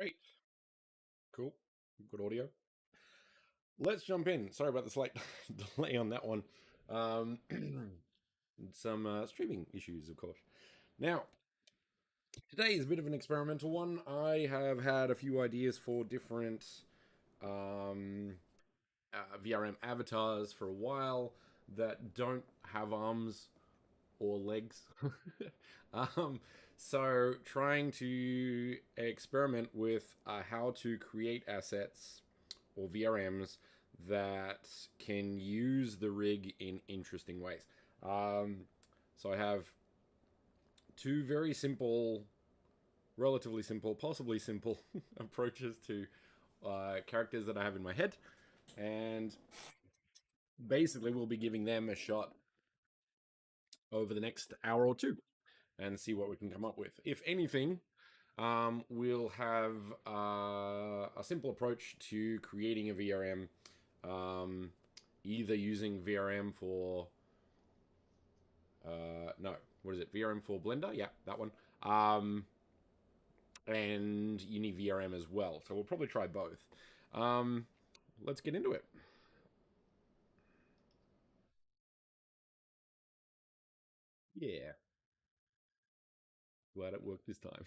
Great. Cool. Good audio. Let's jump in. Sorry about the slight delay on that one. Um, some streaming issues, of course. Now, today is a bit of an experimental one. I have had a few ideas for different um, VRM avatars for a while that don't have arms or legs. um, so, trying to experiment with how to create assets or VRMs that can use the rig in interesting ways. Um, so I have two very simple, relatively simple, possibly simple approaches to characters that I have in my head, and basically we'll be giving them a shot over the next hour or two and see what we can come up with. If anything, we'll have a simple approach to creating a VRM, either using VRM for no, what is it? VRM for Blender? Yeah, that one. And you need VRM as well. So we'll probably try both. Let's get into it. Yeah, glad it worked this time.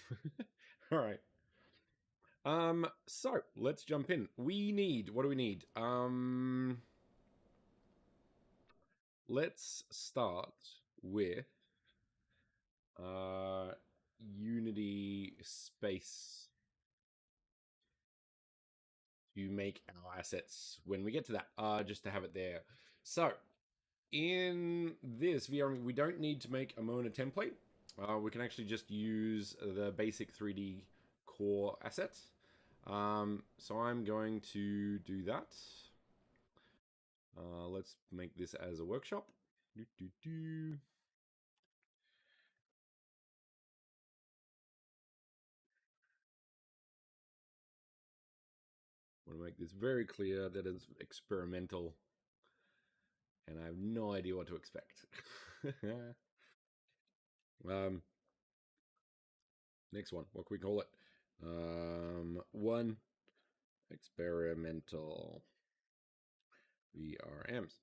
All right. So let's jump in. We need, what do we need? Let's start with Unity space to make our assets when we get to that, just to have it there. So in this VRM, we don't need to make a Mona template. We can actually just use the basic 3D core assets. So I'm going to do that. Let's make this as a workshop. Do, do, do. I want to make this very clear that it's experimental and I have no idea what to expect. um, next one, what can we call it? One experimental VRMs.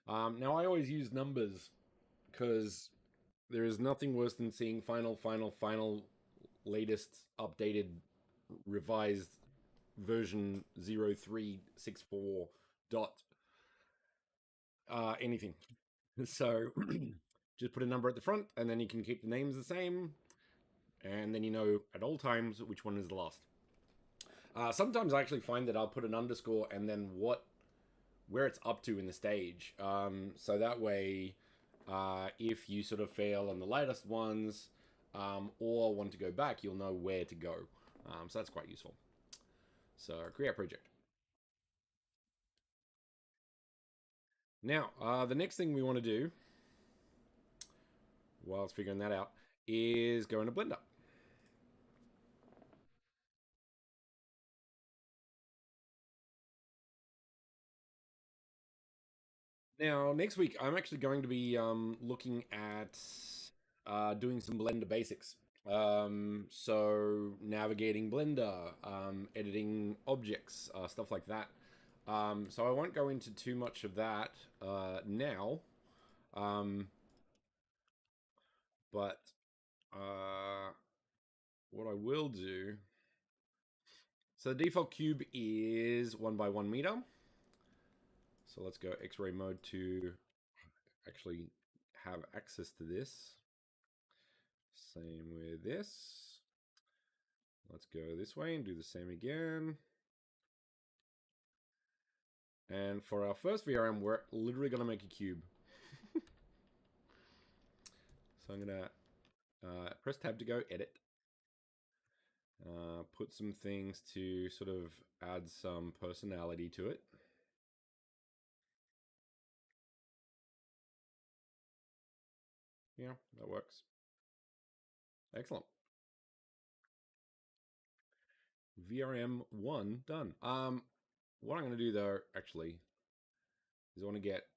Now I always use numbers because there is nothing worse than seeing final, latest, updated, revised version 0364 dot anything. So just put a number at the front and then you can keep the names the same. And then you know at all times which one is the last. Sometimes I actually find that I'll put an underscore and then where it's up to in the stage. So that way, if you sort of fail on the latest ones or want to go back, you'll know where to go. So that's quite useful. So create project. Now, the next thing we want to do, whilst figuring that out, is go into Blender. Now, next week, I'm actually going to be looking at doing some Blender basics. So navigating Blender, editing objects, stuff like that. So I won't go into too much of that now. But what I will do. So the default cube is 1 by 1 meter. So let's go X-ray mode to actually have access to this. Same with this. Let's go this way and do the same again. And for our first VRM, we're literally going to make a cube. So I'm going to press tab to go edit. Put some things to sort of add some personality to it. Yeah, that works. Excellent. VRM 1 done. What I'm going to do though, actually, is I want to get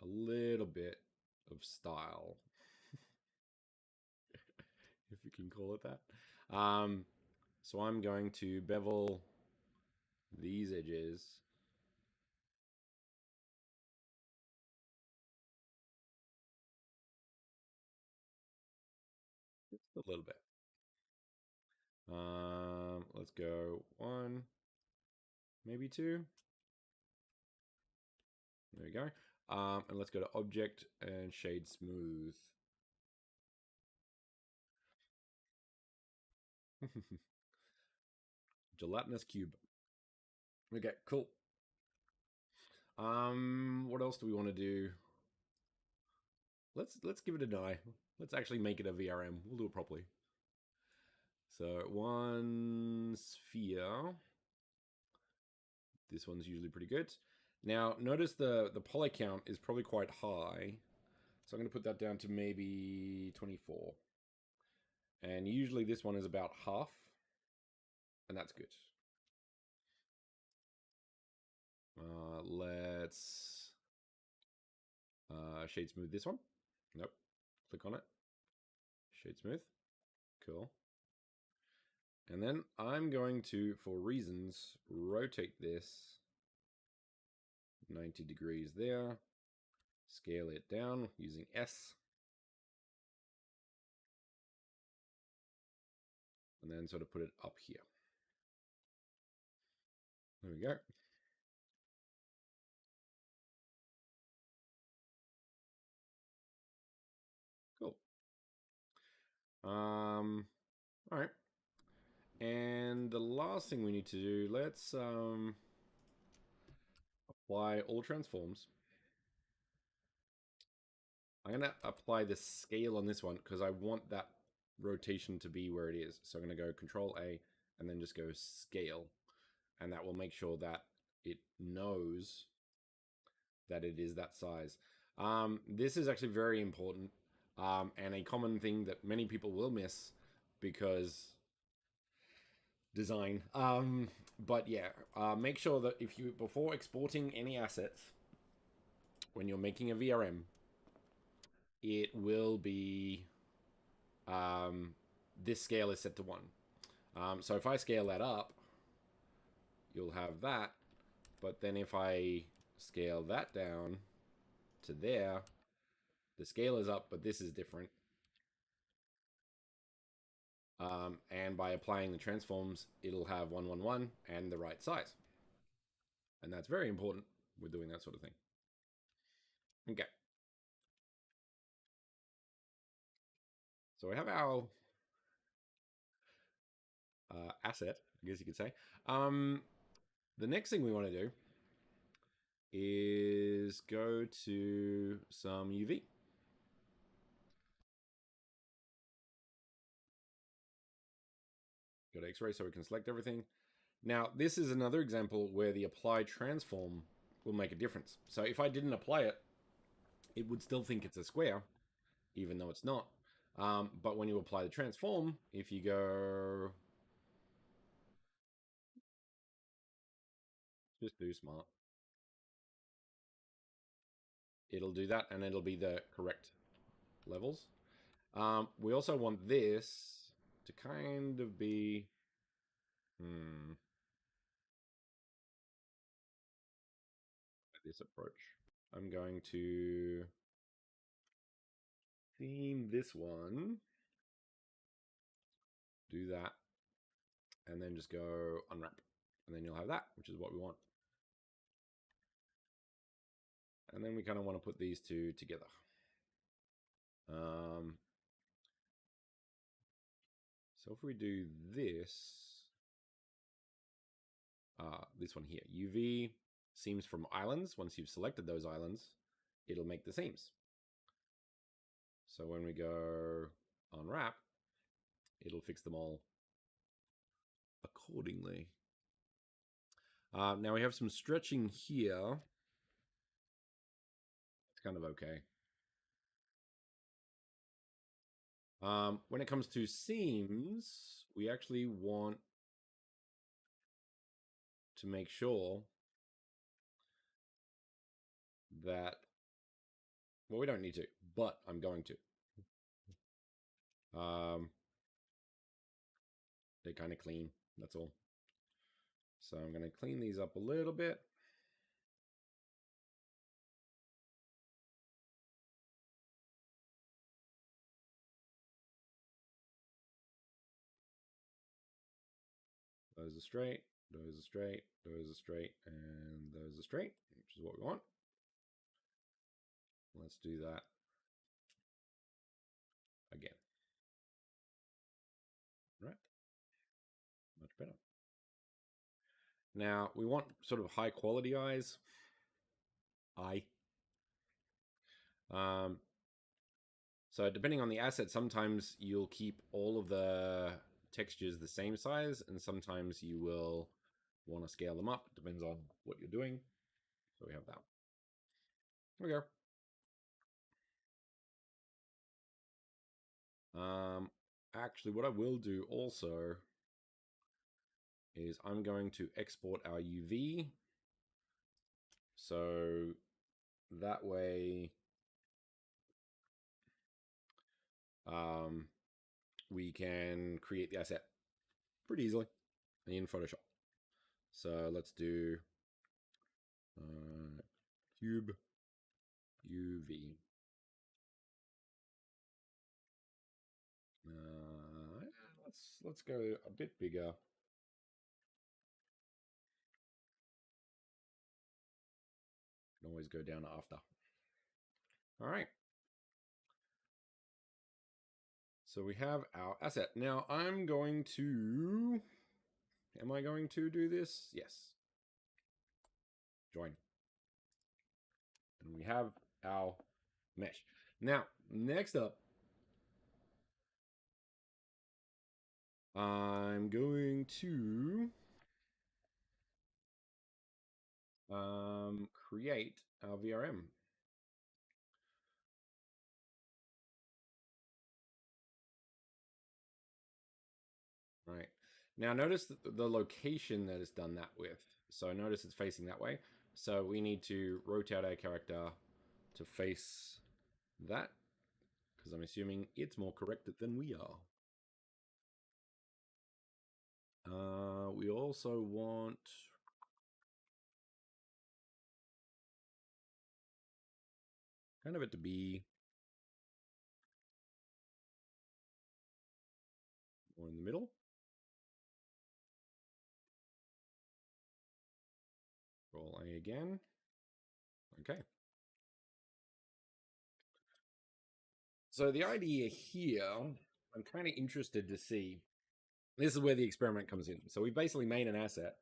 a little bit of style, if you can call it that. So I'm going to bevel these edges just a little bit. Let's go 1, maybe 2. There we go. And let's go to Object and Shade Smooth. Gelatinous cube. Okay, cool. What else do we want to do? Let's give it a die. Let's actually make it a VRM. We'll do it properly. So 1 sphere. This one's usually pretty good. Now notice the poly count is probably quite high. So I'm going to put that down to maybe 24. And usually this one is about half. And that's good. Let's shade smooth this one. Nope. Click on it. Shade smooth. Cool. And then I'm going to, for reasons, rotate this 90 degrees there. Scale it down using S. And then sort of put it up here. There we go. Cool. All right. And the last thing we need to do, let's apply all transforms. I'm going to apply the scale on this one because I want that rotation to be where it is. So I'm going to go Control A and then just go scale. And that will make sure that it knows that it is that size. This is actually very important and a common thing that many people will miss because design. But yeah, make sure that if you, before exporting any assets, when you're making a VRM, it will be, this scale is set to 1. So if I scale that up, you'll have that. But then if I scale that down to there, the scale is up, but this is different. And by applying the transforms, it'll have 1, 1, 1 and the right size. And that's very important with doing that sort of thing. Okay. So we have our asset, I guess you could say. The next thing we want to do is go to some UV. Go to X-ray so we can select everything. Now, this is another example where the apply transform will make a difference. So if I didn't apply it, it would still think it's a square, even though it's not. But when you apply the transform, if you go, just do smart, it'll do that and it'll be the correct levels. We also want this to kind of be, this approach. I'm going to theme this one, do that, and then just go unwrap. And then you'll have that, which is what we want. And then we kind of want to put these two together. So if we do this one here, UV seams from islands. Once you've selected those islands, it'll make the seams. So when we go unwrap, it'll fix them all accordingly. Now we have some stretching here. It's kind of okay. When it comes to seams, we actually want to make sure that, well, we don't need to, but I'm going to. They're kind of clean. That's all. So I'm going to clean these up a little bit. Those are straight, those are straight, those are straight, and those are straight, which is what we want. Let's do that again. Right, much better. Now we want sort of high quality eyes. So depending on the asset, sometimes you'll keep all of the textures the same size, and sometimes you will want to scale them up. Depends on what you're doing. So we have that. There we go. Actually, what I will do also is I'm going to export our UV. So that way we can create the asset pretty easily in Photoshop. So let's do cube UV. Let's go a bit bigger. Can always go down after. All right. So we have our asset. Now I'm going to, am I going to do this? Yes. Join. And we have our mesh. Now, next up, I'm going to create our VRM. Right. Now notice the location that it's done that with. So notice it's facing that way. So we need to rotate our character to face that, because I'm assuming it's more corrected than we are. We also want kind of it to be more in the middle. Roll A again. Okay. So the idea here, I'm kind of interested to see. This is where the experiment comes in. So we basically made an asset.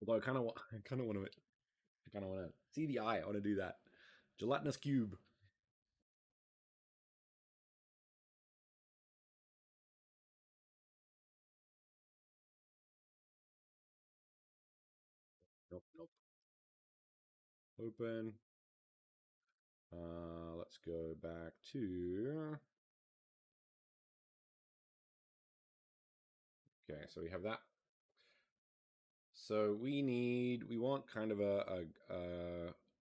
Although I kind of want to see the eye. I want to do that. Gelatinous cube. Nope, nope. Open. Let's go back to. Okay, so we have that. So we want kind of a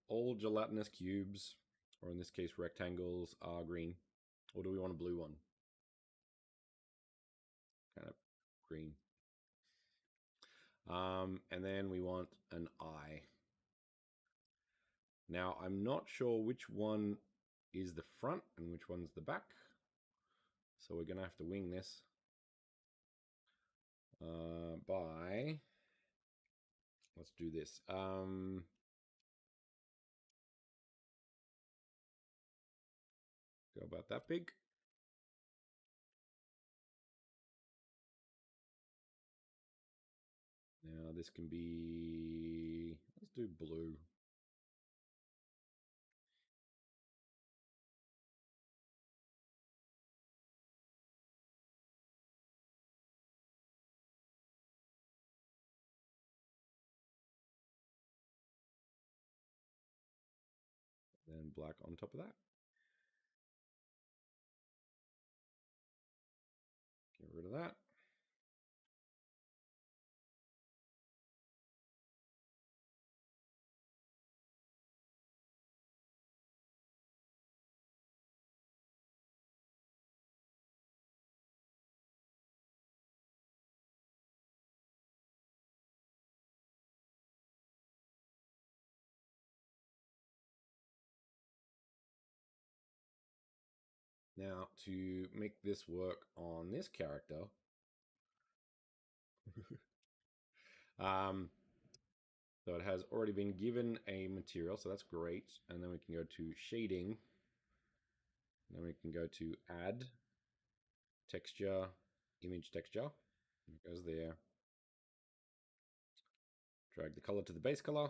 all gelatinous cubes, or in this case rectangles, are green. Or do we want a blue one? Kind of green. And then we want an eye. Now I'm not sure which one is the front and which one's the back. So we're gonna have to wing this by, let's do this. Go about that big. Now this can be, let's do blue. Then black on top of that. Get rid of that. Now, to make this work on this character, so it has already been given a material, so that's great. And then we can go to shading. Then we can go to add texture, image texture. It goes there. Drag the color to the base color,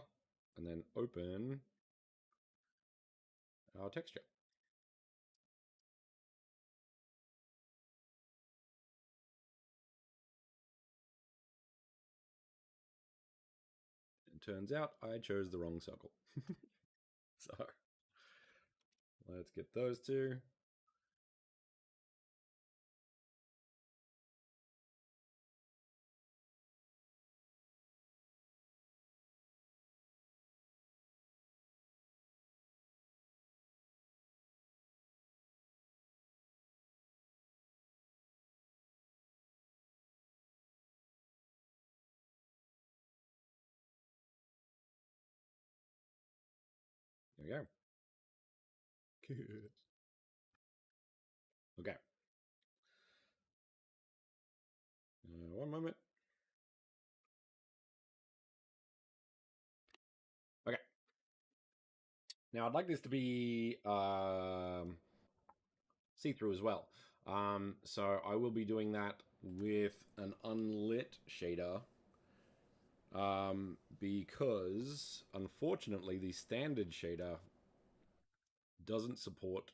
and then open our texture. It turns out I chose the wrong circle. So let's get those two. There we go. Okay. One moment. Okay. Now I'd like this to be see-through as well. So I will be doing that with an unlit shader because unfortunately the standard shader doesn't support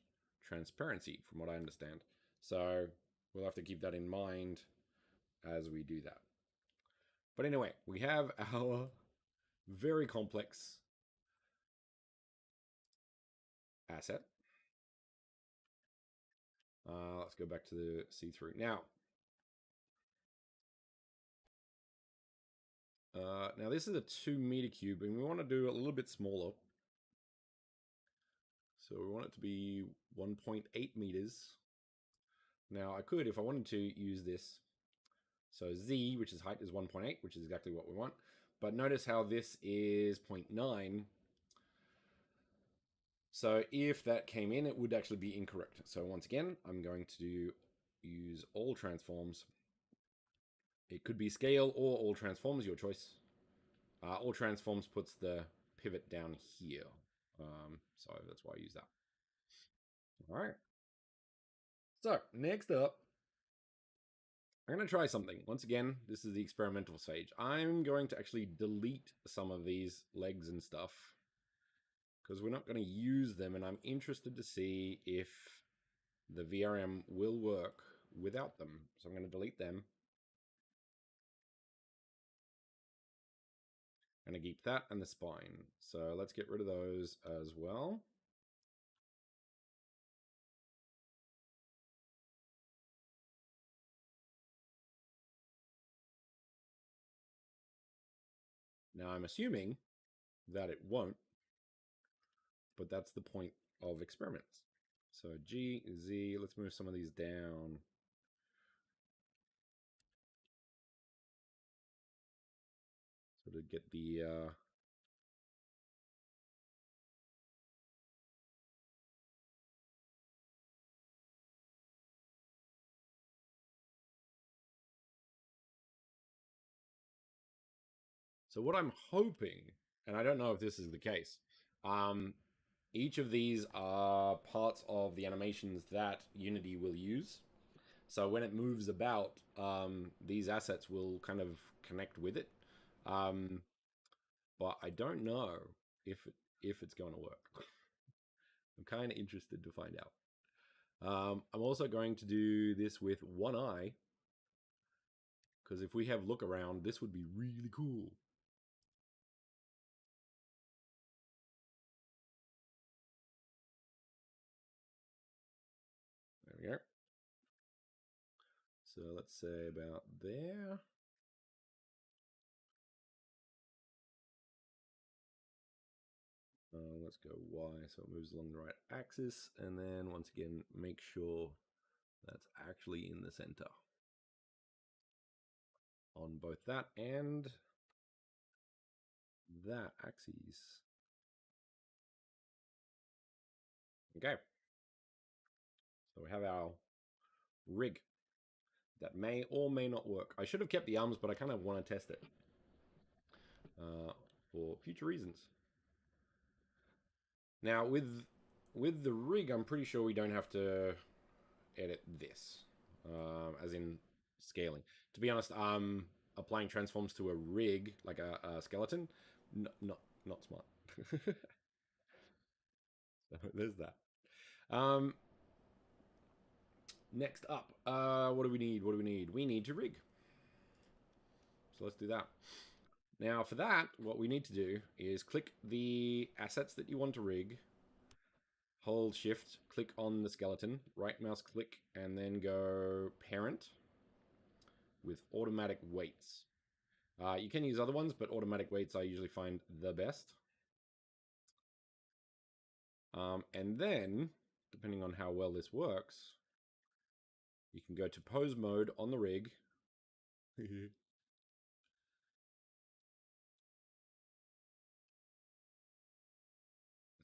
transparency from what I understand. So we'll have to keep that in mind as we do that. But anyway, we have our very complex asset. Let's go back to the see-through. Now this is a 2-meter cube, and we want to do a little bit smaller. So we want it to be 1.8 meters. Now I could, if I wanted to, use this. So Z, which is height, is 1.8, which is exactly what we want. But notice how this is 0.9. So if that came in, it would actually be incorrect. So once again, I'm going to use all transforms. It could be scale or all transforms, your choice. All transforms puts the pivot down here. So that's why I use that. All right. So next up, I'm going to try something. Once again, this is the experimental stage. I'm going to actually delete some of these legs and stuff because we're not going to use them, and I'm interested to see if the VRM will work without them. So I'm going to delete them. I'm going to keep that and the spine. So let's get rid of those as well. Now I'm assuming that it won't, but that's the point of experiments. So G, Z, let's move some of these down. So to get the so what I'm hoping, and I don't know if this is the case, each of these are parts of the animations that Unity will use. So when it moves about, these assets will kind of connect with it. But I don't know if it's going to work. I'm kind of interested to find out. I'm also going to do this with one eye, because if we have look around, this would be really cool. There we go. So let's say about there. Let's go Y, so it moves along the right axis, and then once again, make sure that's actually in the center on both that and that axis. Okay. So we have our rig that may or may not work. I should have kept the arms, but I kind of want to test it for future reasons. Now with the rig, I'm pretty sure we don't have to edit this, as in scaling. To be honest, applying transforms to a rig like a skeleton, not smart. So there's that. Next up, what do we need? What do we need? We need to rig. So let's do that. Now for that, what we need to do is click the assets that you want to rig, hold shift, click on the skeleton, right mouse click, and then go parent with automatic weights. You can use other ones, but automatic weights I usually find the best. And then, depending on how well this works, you can go to pose mode on the rig. It's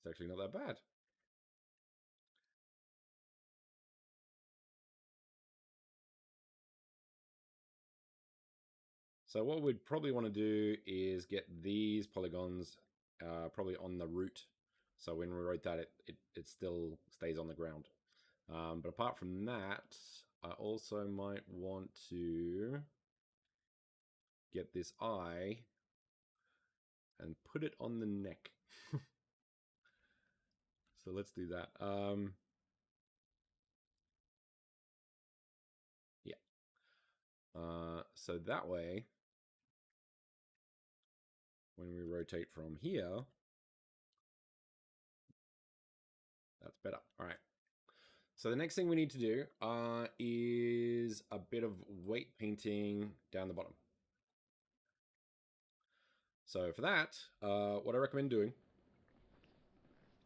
actually not that bad. So what we'd probably want to do is get these polygons probably on the root. So when we rotate that, it still stays on the ground. But apart from that, I also might want to get this eye and put it on the neck. So let's do that. Yeah. So that way, when we rotate from here, that's better. All right. So the next thing we need to do is a bit of weight painting down the bottom. So for that, what I recommend doing,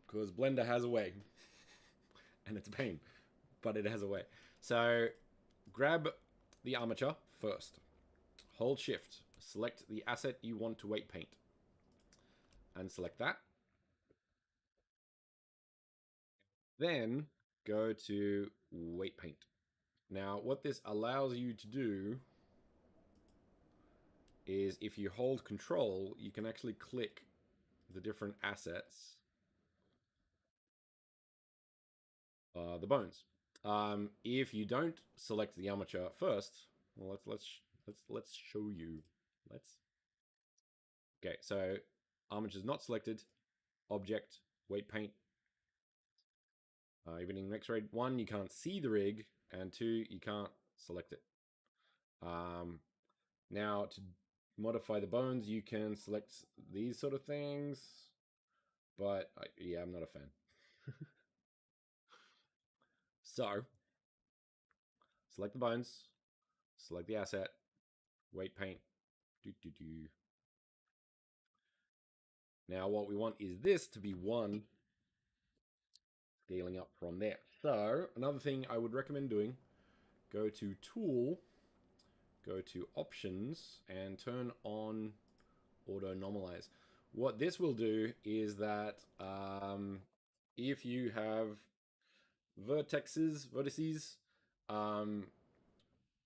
because Blender has a way, and it's a pain, but it has a way. So grab the armature first, hold shift, select the asset you want to weight paint, and select that. Then go to weight paint. Now what this allows you to do is if you hold control, you can actually click the different assets, the bones. If you don't select the armature first, well, let's show you. Okay, so armature is not selected. Object, weight paint. Even in X-ray 1, you can't see the rig, and 2, you can't select it. Now to modify the bones, you can select these sort of things, but yeah, I'm not a fan. So select the bones, select the asset, weight paint. Now what we want is this to be 1, scaling up from there. So another thing I would recommend doing, go to Tool, go to Options, and turn on Auto Normalize. What this will do is that if you have vertices,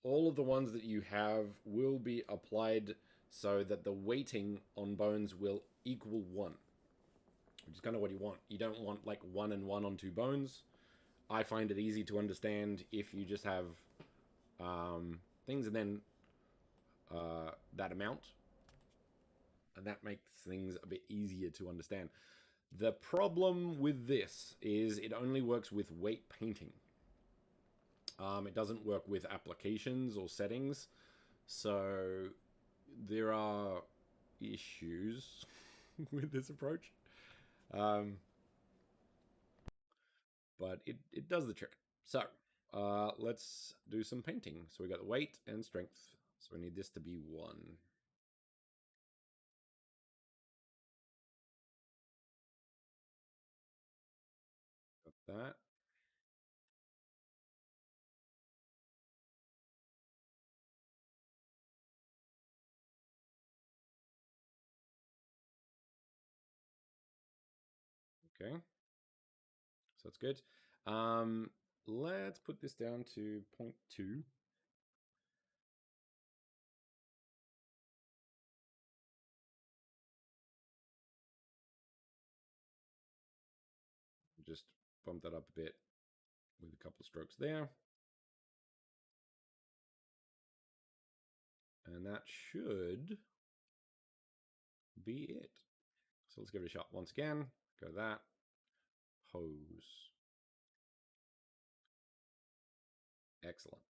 all of the ones that you have will be applied so that the weighting on bones will equal 1, which is kind of what you want. You don't want like 1 and 1 on 2 bones. I find it easy to understand if you just have things and then that amount, and that makes things a bit easier to understand. The problem with this is it only works with weight painting. It doesn't work with applications or settings, so there are issues with this approach. But it does the trick. So let's do some painting. So we got the weight and strength. So we need this to be 1. Got that. Okay. So that's good. let's put this down to 0.2. Just bump that up a bit with a couple of strokes there. And that should be it. So let's give it a shot once again. Go that. Hose. Excellent.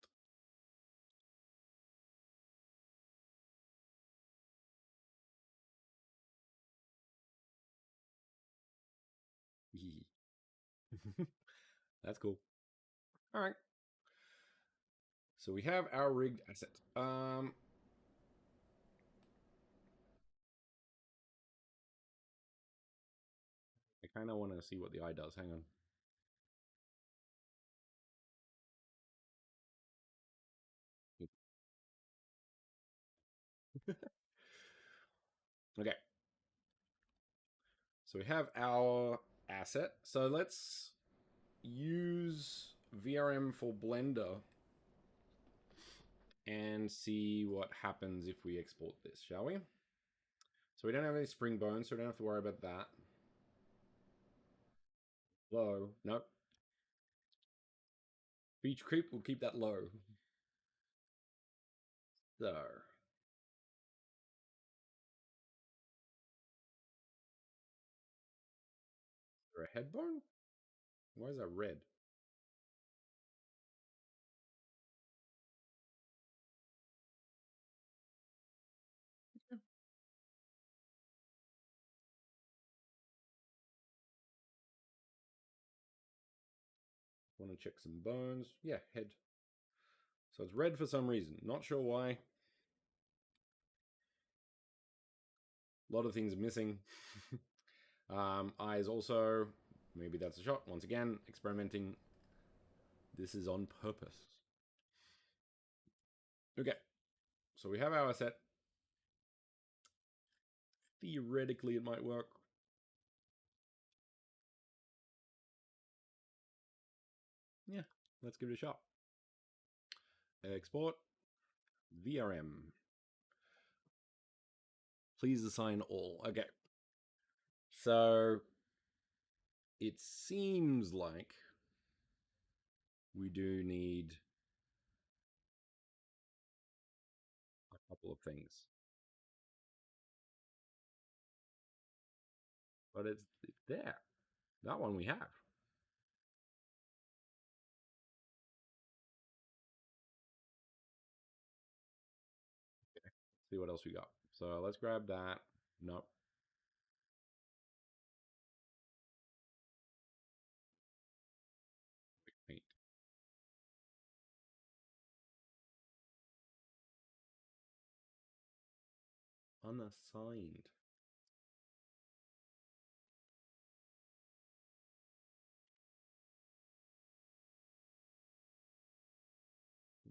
That's cool. All right. So we have our rigged asset. I kind of want to see what the eye does. Hang on. Okay. So we have our asset. So let's use VRM for Blender and see what happens if we export this, shall we? So we don't have any spring bones, so we don't have to worry about that. Low. Nope. Beach creep, we'll keep that low. So. Is there a head bone? Why is that red? Want to check some bones. Yeah, head. So it's red for some reason. Not sure why. A lot of things are missing. Eyes also. Maybe that's a shot. Once again, experimenting. This is on purpose. Okay. So we have our set. Theoretically, it might work. Yeah, let's give it a shot. Export. VRM. Please assign all. Okay. So it seems like we do need a couple of things. But it's there. That one we have. Okay. Let's see what else we got. So let's grab that. Nope. Paint. Unassigned.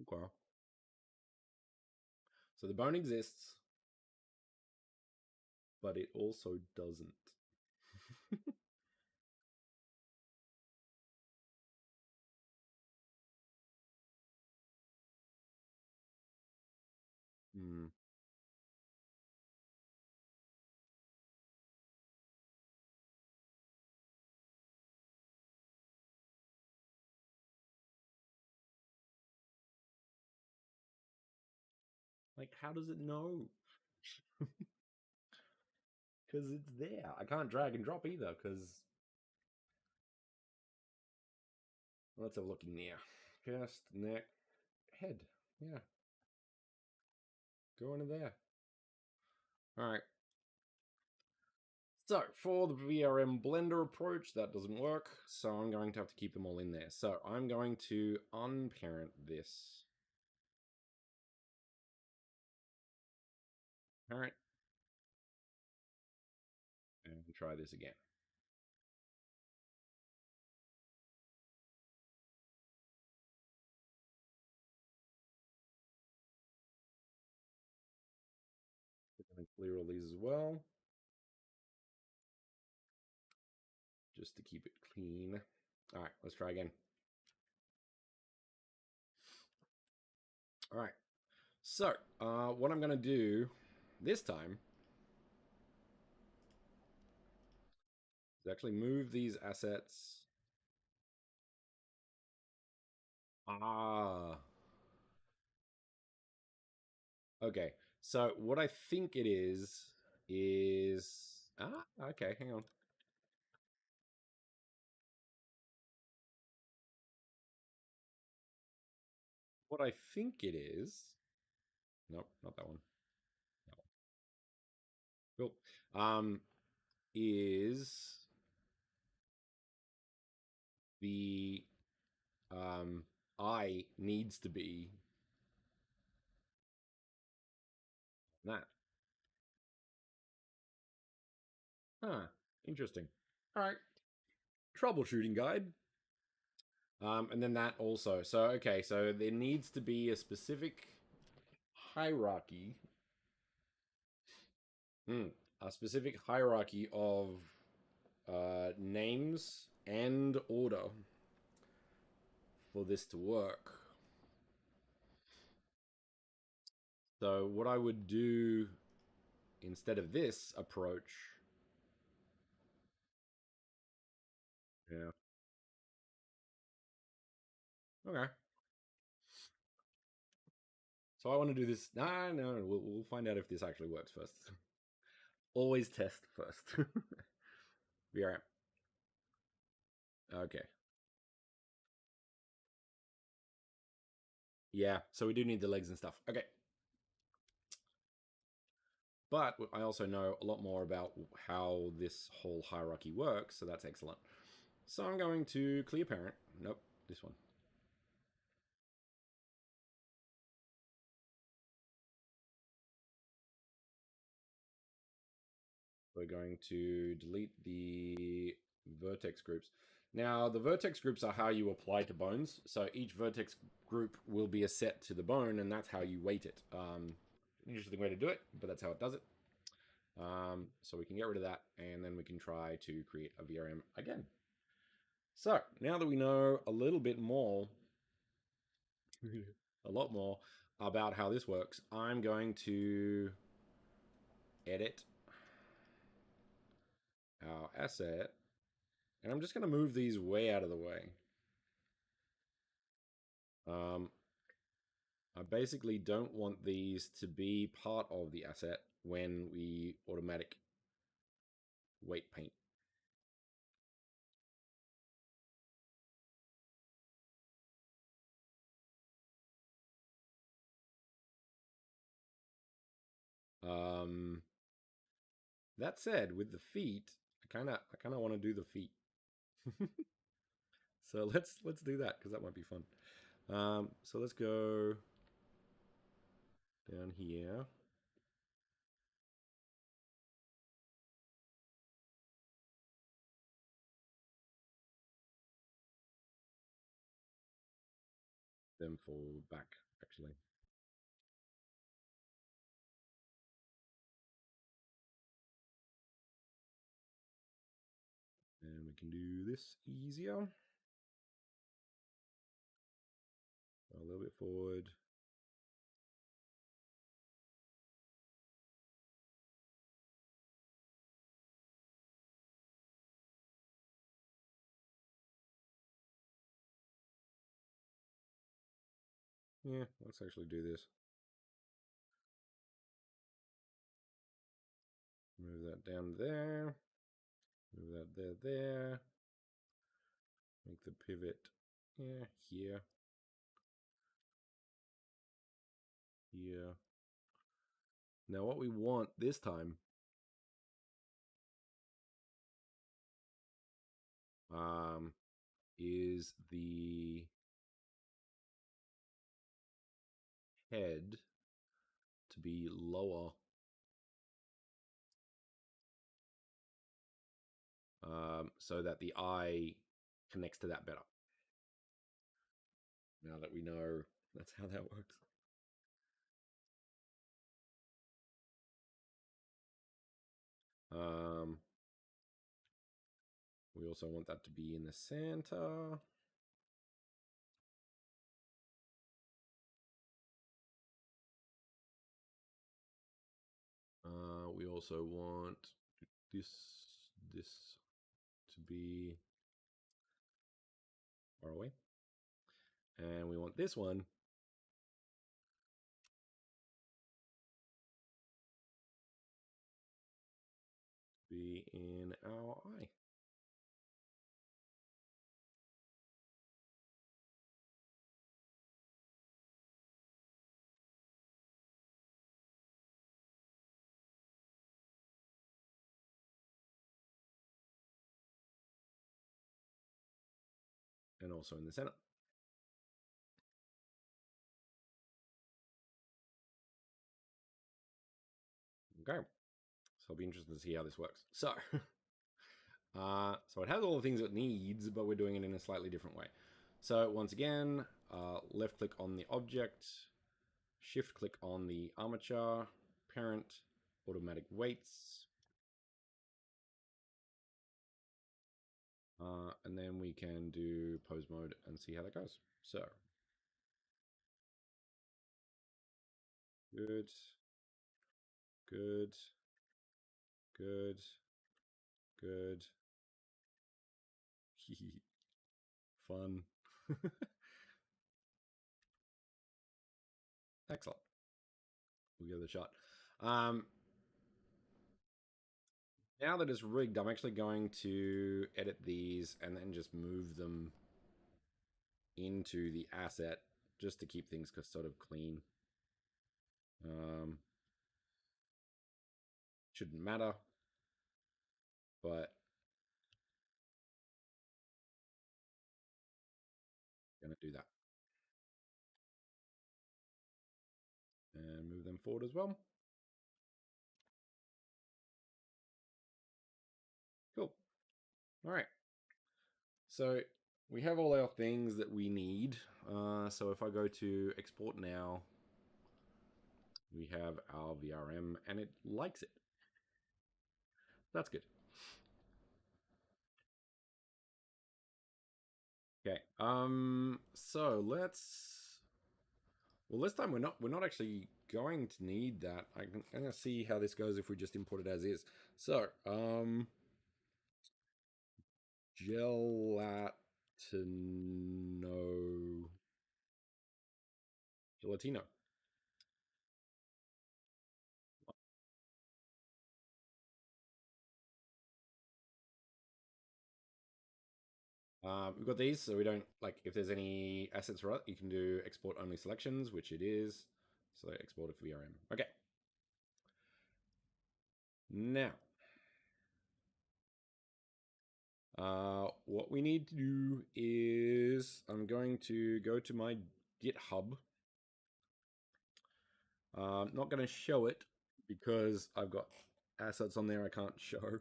Okay. So the bone exists, but it also doesn't. Hmm. Like, how does it know? Because it's there. I can't drag and drop either, because... Let's have a look in there. Chest, neck, head. Yeah. Go into there. All right. So, for the VRM Blender approach, that doesn't work. So I'm going to have to keep them all in there. So I'm going to unparent this. Parent. And try this again. We're going to clear all these as well. Just to keep it clean. All right, let's try again. All right. So, what I'm going to do this time is actually move these assets. Ah, okay. So, what I think it is. Okay, hang on. What I think it is. Nope, not that one. That one. Cool. Is the I needs to be that. Huh. Interesting. All right. Troubleshooting guide. And then that also. So okay, so there needs to be a specific hierarchy. Hmm. A specific hierarchy of names and order for this to work. So what I would do instead of this approach, yeah, okay. So I want to do this. Nah, no, we'll find out if this actually works first. Always test first. VRM. Okay. Yeah, so we do need the legs and stuff. Okay. But I also know a lot more about how this whole hierarchy works, so that's excellent. So I'm going to clear parent. Nope, this one. We're going to delete the vertex groups. Now, the vertex groups are how you apply to bones. So each vertex group will be a set to the bone, and that's how you weight it. Interesting way to do it, but that's how it does it. So we can get rid of that, and then we can try to create a VRM again. So now that we know a little bit more, a lot more about how this works, I'm going to edit our asset, and I'm just going to move these way out of the way. Um, I basically don't want these to be part of the asset when we automatic weight paint. Um, that said, with the feet, I kind of want to do the feet. So let's do that because that might be fun. So let's go down here. Them fall back actually. And we can do this easier. A little bit forward. Yeah, let's actually do this. Move that down there. Move that there. Make the pivot, yeah, here, here. Now what we want this time um, is the head to be lower, so that the eye connects to that better. Now that we know that's how that works. Um, we also want that to be in the center. also want this to be far away. And we want this one to be in our eye. And also in the center. Okay. So I'll be interested to see how this works. So, so it has all the things it needs, but we're doing it in a slightly different way. So once again, left click on the object, shift click on the armature, parent, automatic weights. And then we can do pose mode and see how that goes. So, good, good, good, good. Fun. Excellent. We'll give it a shot. Now that it's rigged, I'm actually going to edit these and then just move them into the asset just to keep things sort of clean. Shouldn't matter, but I'm going to do that. And move them forward as well. Cool. All right. So we have all our things that we need. So if I go to export now, we have our VRM and it likes it. That's good. Okay. So well, this time we're not actually going to need that. I'm gonna see how this goes if we just import it as is. So, gelatino. We've got these, so we don't like if there's any assets right, you can do export only selections, which it is. So export it for VRM. Okay. Now, what we need to do is I'm going to go to my GitHub. Not going to show it because I've got assets on there I can't show.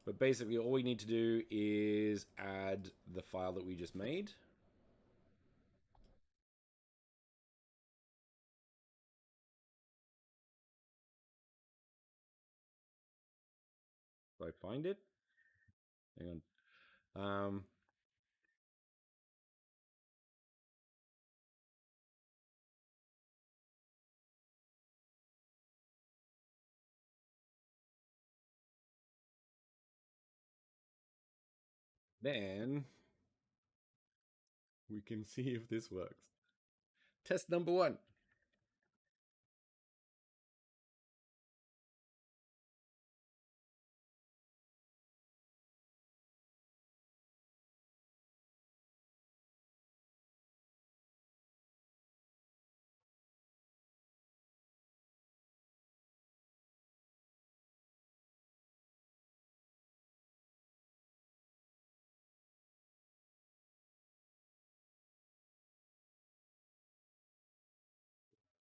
But basically all we need to do is add the file that we just made. If I find it. Hang on. Then we can see if this works. Test number 1.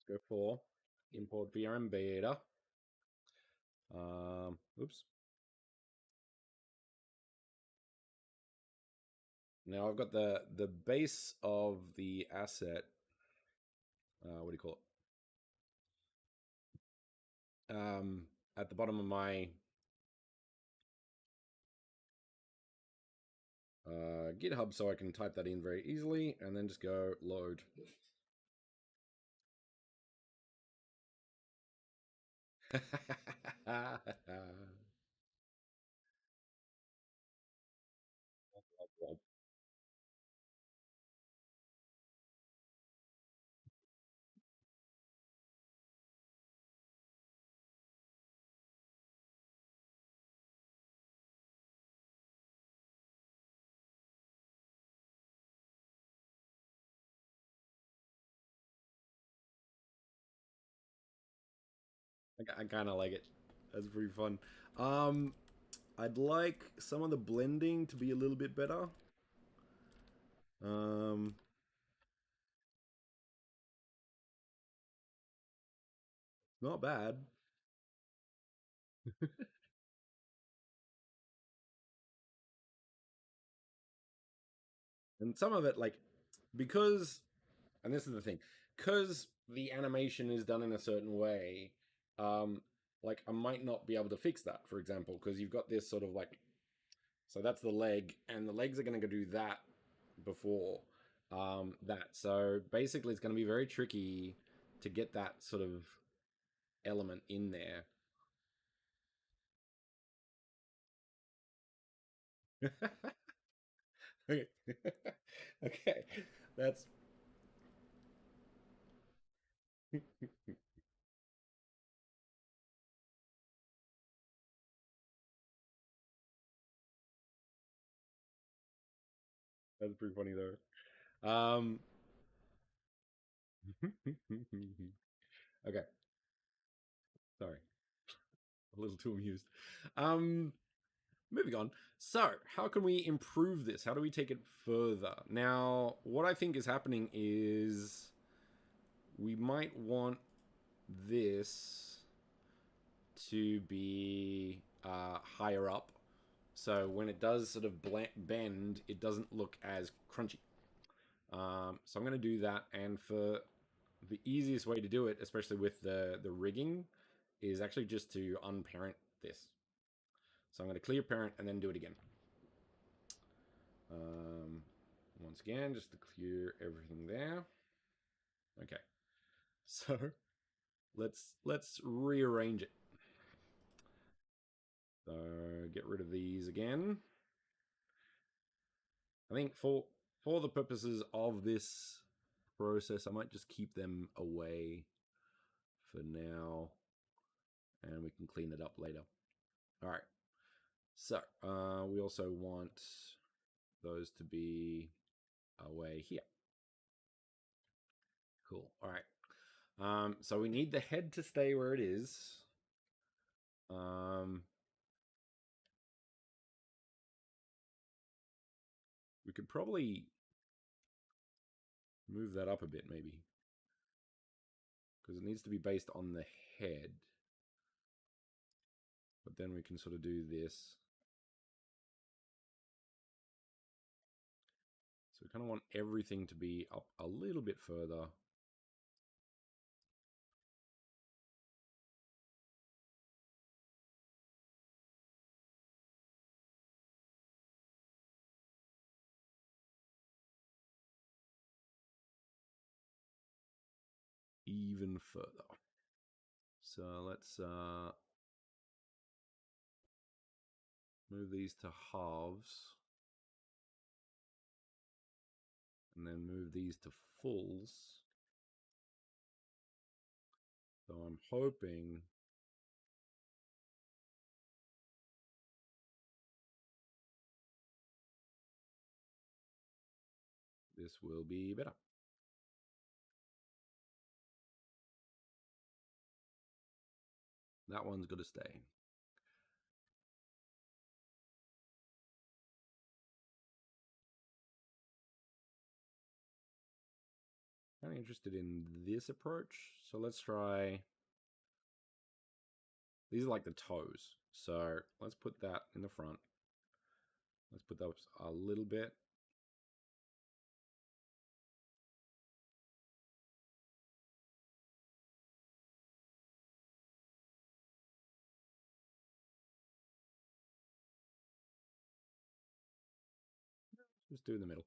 Let's go for import VRM beta. Oops. Now I've got the base of the asset. What do you call it? At the bottom of my GitHub, so I can type that in very easily, and then just go load. I kind of like it. That's pretty fun. Um, I'd like some of the blending to be a little bit better. Um, not bad. And some of it, like, because, and this is the thing, because the animation is done in a certain way, um, like, I might not be able to fix that, for example, because you've got this sort of like, so that's the leg, and the legs are going to go do that before that. So basically, it's going to be very tricky to get that sort of element in there. Okay. Okay, that's that's pretty funny though. Okay, sorry, a little too amused. Um, moving on. So, how can we improve this? How do we take it further? Now, what I think is happening is we might want this to be higher up. So when it does sort of bend, it doesn't look as crunchy. So I'm going to do that. And for the easiest way to do it, especially with the rigging, is actually just to unparent this. So I'm going to clear parent and then do it again. Um, Once again, just to clear everything there. Okay, so let's rearrange it. So get rid of these again. I think for the purposes of this process, I might just keep them away for now, and we can clean it up later. All right. So we also want those to be away here. Cool. All right. So we need the head to stay where it is. We could probably move that up a bit, maybe, because it needs to be based on the head. But then we can sort of do this. So we kind of want everything to be up a little bit further. Even further. So let's move these to halves. And then move these to fulls. So I'm hoping this will be better. That one's got to stay. Kind of interested in this approach. So let's try. These are like the toes. So let's put that in the front. Let's put those a little bit. Just do in the middle.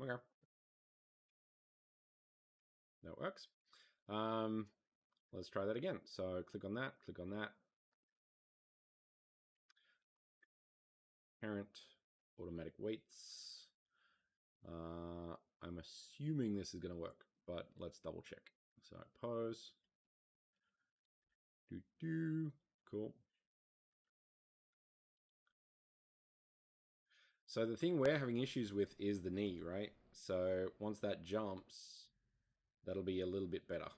Okay. That works. Um, let's try that again. So click on that, parent, automatic weights. I'm assuming this is going to work, but let's double check. So pose, cool. So the thing we're having issues with is the knee, right? So once that jumps, that'll be a little bit better.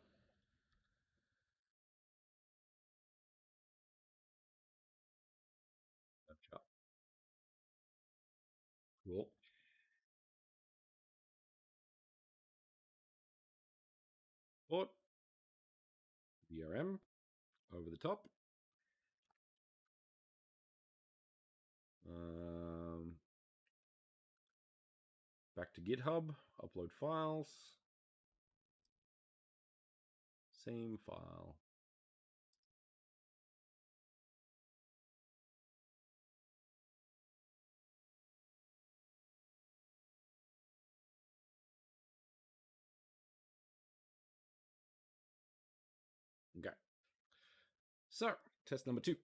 Cool. Port, VRM, over the top. Um, Back to GitHub, upload files, same file. Okay. So, test number 2.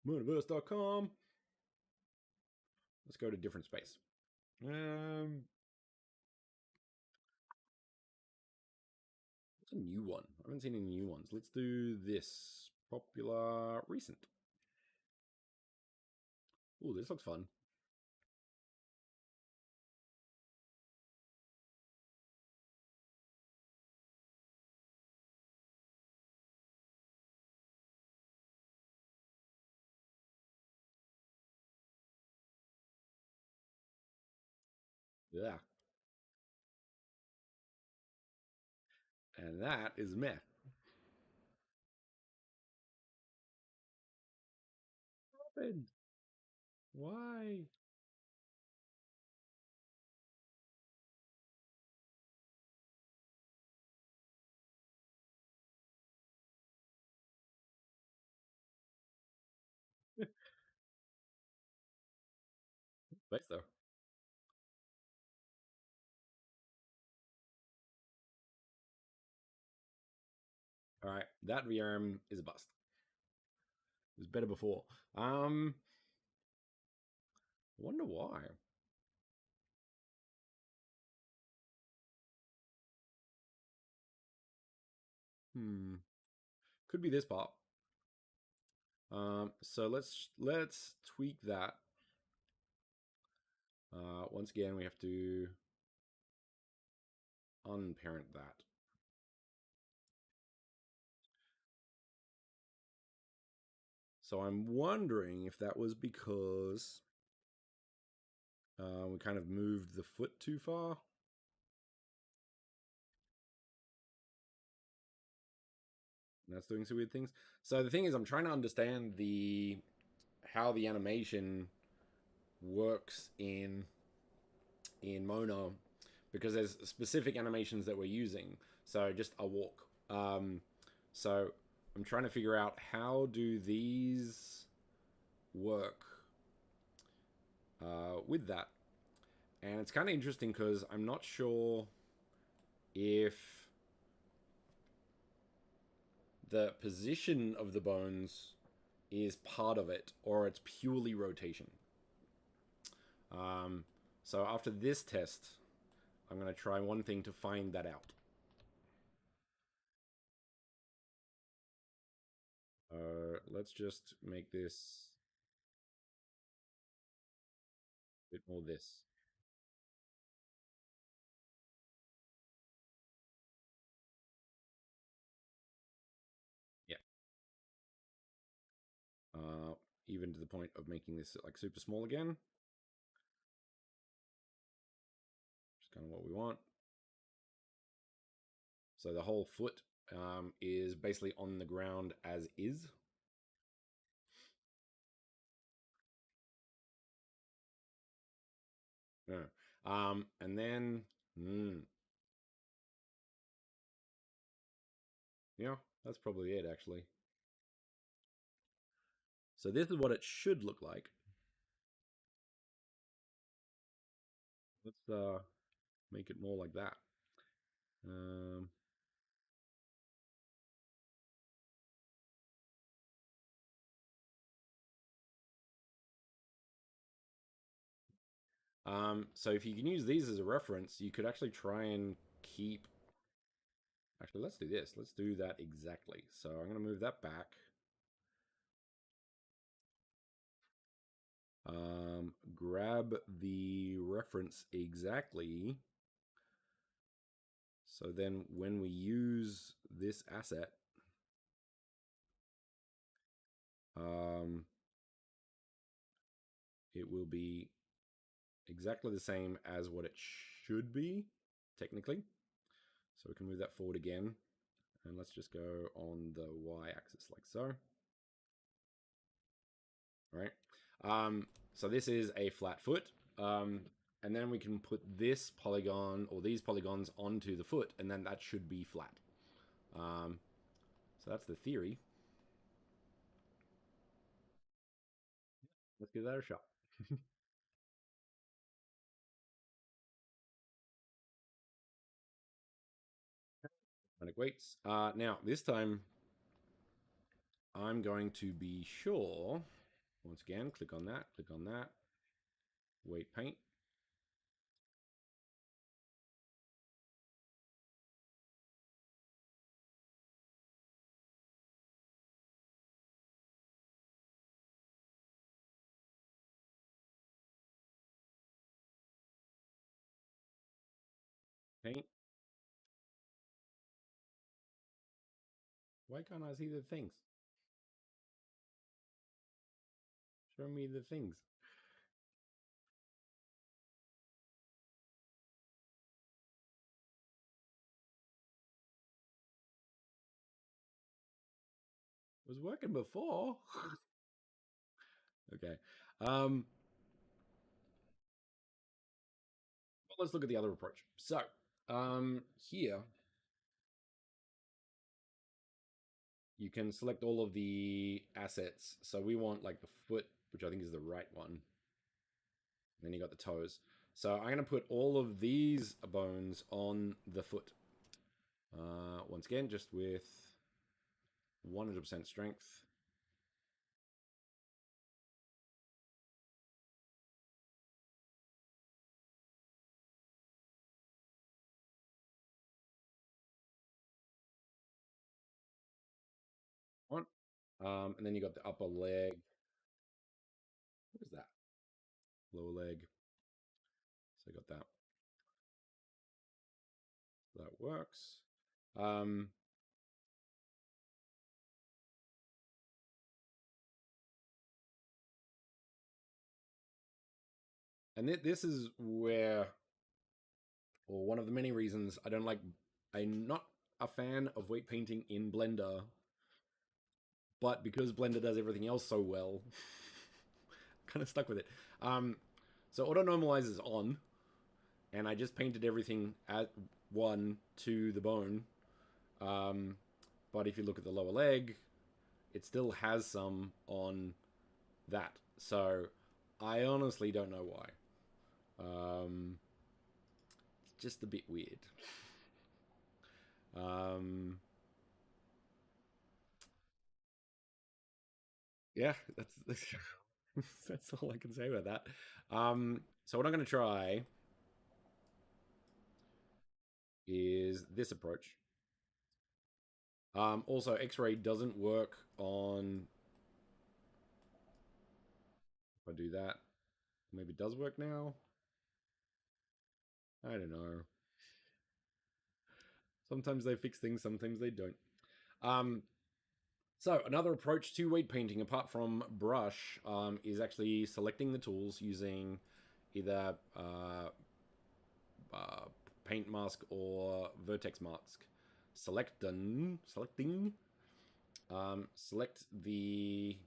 Metaverse.com. Let's go to different space. What's a new one? I haven't seen any new ones. Let's do this. Popular recent. Oh, this looks fun. Yeah. And that is meh. What happened? Why? Space though. All right, that VRM is a bust. It was better before. Wonder why. Hmm. Could be this part. So let's tweak that. Once again, we have to unparent that. So I'm wondering if that was because we kind of moved the foot too far. And that's doing some weird things. So the thing is, I'm trying to understand the how the animation works in Mona because there's specific animations that we're using. So just a walk. So I'm trying to figure out how do these work with that. And it's kind of interesting because I'm not sure if the position of the bones is part of it or it's purely rotation. Um, so after this test, I'm going to try one thing to find that out. Let's just make this a bit more this. Yeah. Even to the point of making this like super small again. Which is kind of what we want. So the whole foot is basically on the ground as is. Yeah. And then, yeah, that's probably it actually. So this is what it should look like. Let's make it more like that. So if you can use these as a reference, you could actually try and keep. Actually, let's do this. Let's do that exactly. So I'm going to move that back. Grab the reference exactly. So then when we use this asset, it will be exactly the same as what it should be, technically. So we can move that forward again. And let's just go on the y-axis like so. All right. So this is a flat foot. And then we can put this polygon or these polygons onto the foot, and then that should be flat. So that's the theory. Let's give that a shot. Magnetic weights. Now, this time, I'm going to be sure. Once again, click on that, weight paint. Paint. Why can't I see the things? Show me the things. It was working before. Okay. Well, let's look at the other approach. So, here you can select all of the assets. So we want like the foot, which I think is the right one. And then you got the toes. So I'm going to put all of these bones on the foot. Once again, just with 100% strength. On. And then you got the upper leg. What is that? Lower leg. So I got that. That works. And this is where, or one of the many reasons I don't like, I'm not a fan of weight painting in Blender, but because Blender does everything else so well, kind of stuck with it. So auto normalize is on, and I just painted everything at 1 to the bone. But if you look at the lower leg, it still has some on that. So I honestly don't know why. It's just a bit weird. Yeah, that's that's all I can say about that. So what I'm going to try is this approach. Also, X-ray doesn't work on. If I do that, maybe it does work now. I don't know. Sometimes they fix things, sometimes they don't. So another approach to weight painting, apart from brush, is actually selecting the tools using either paint mask or vertex mask. Selecting, select the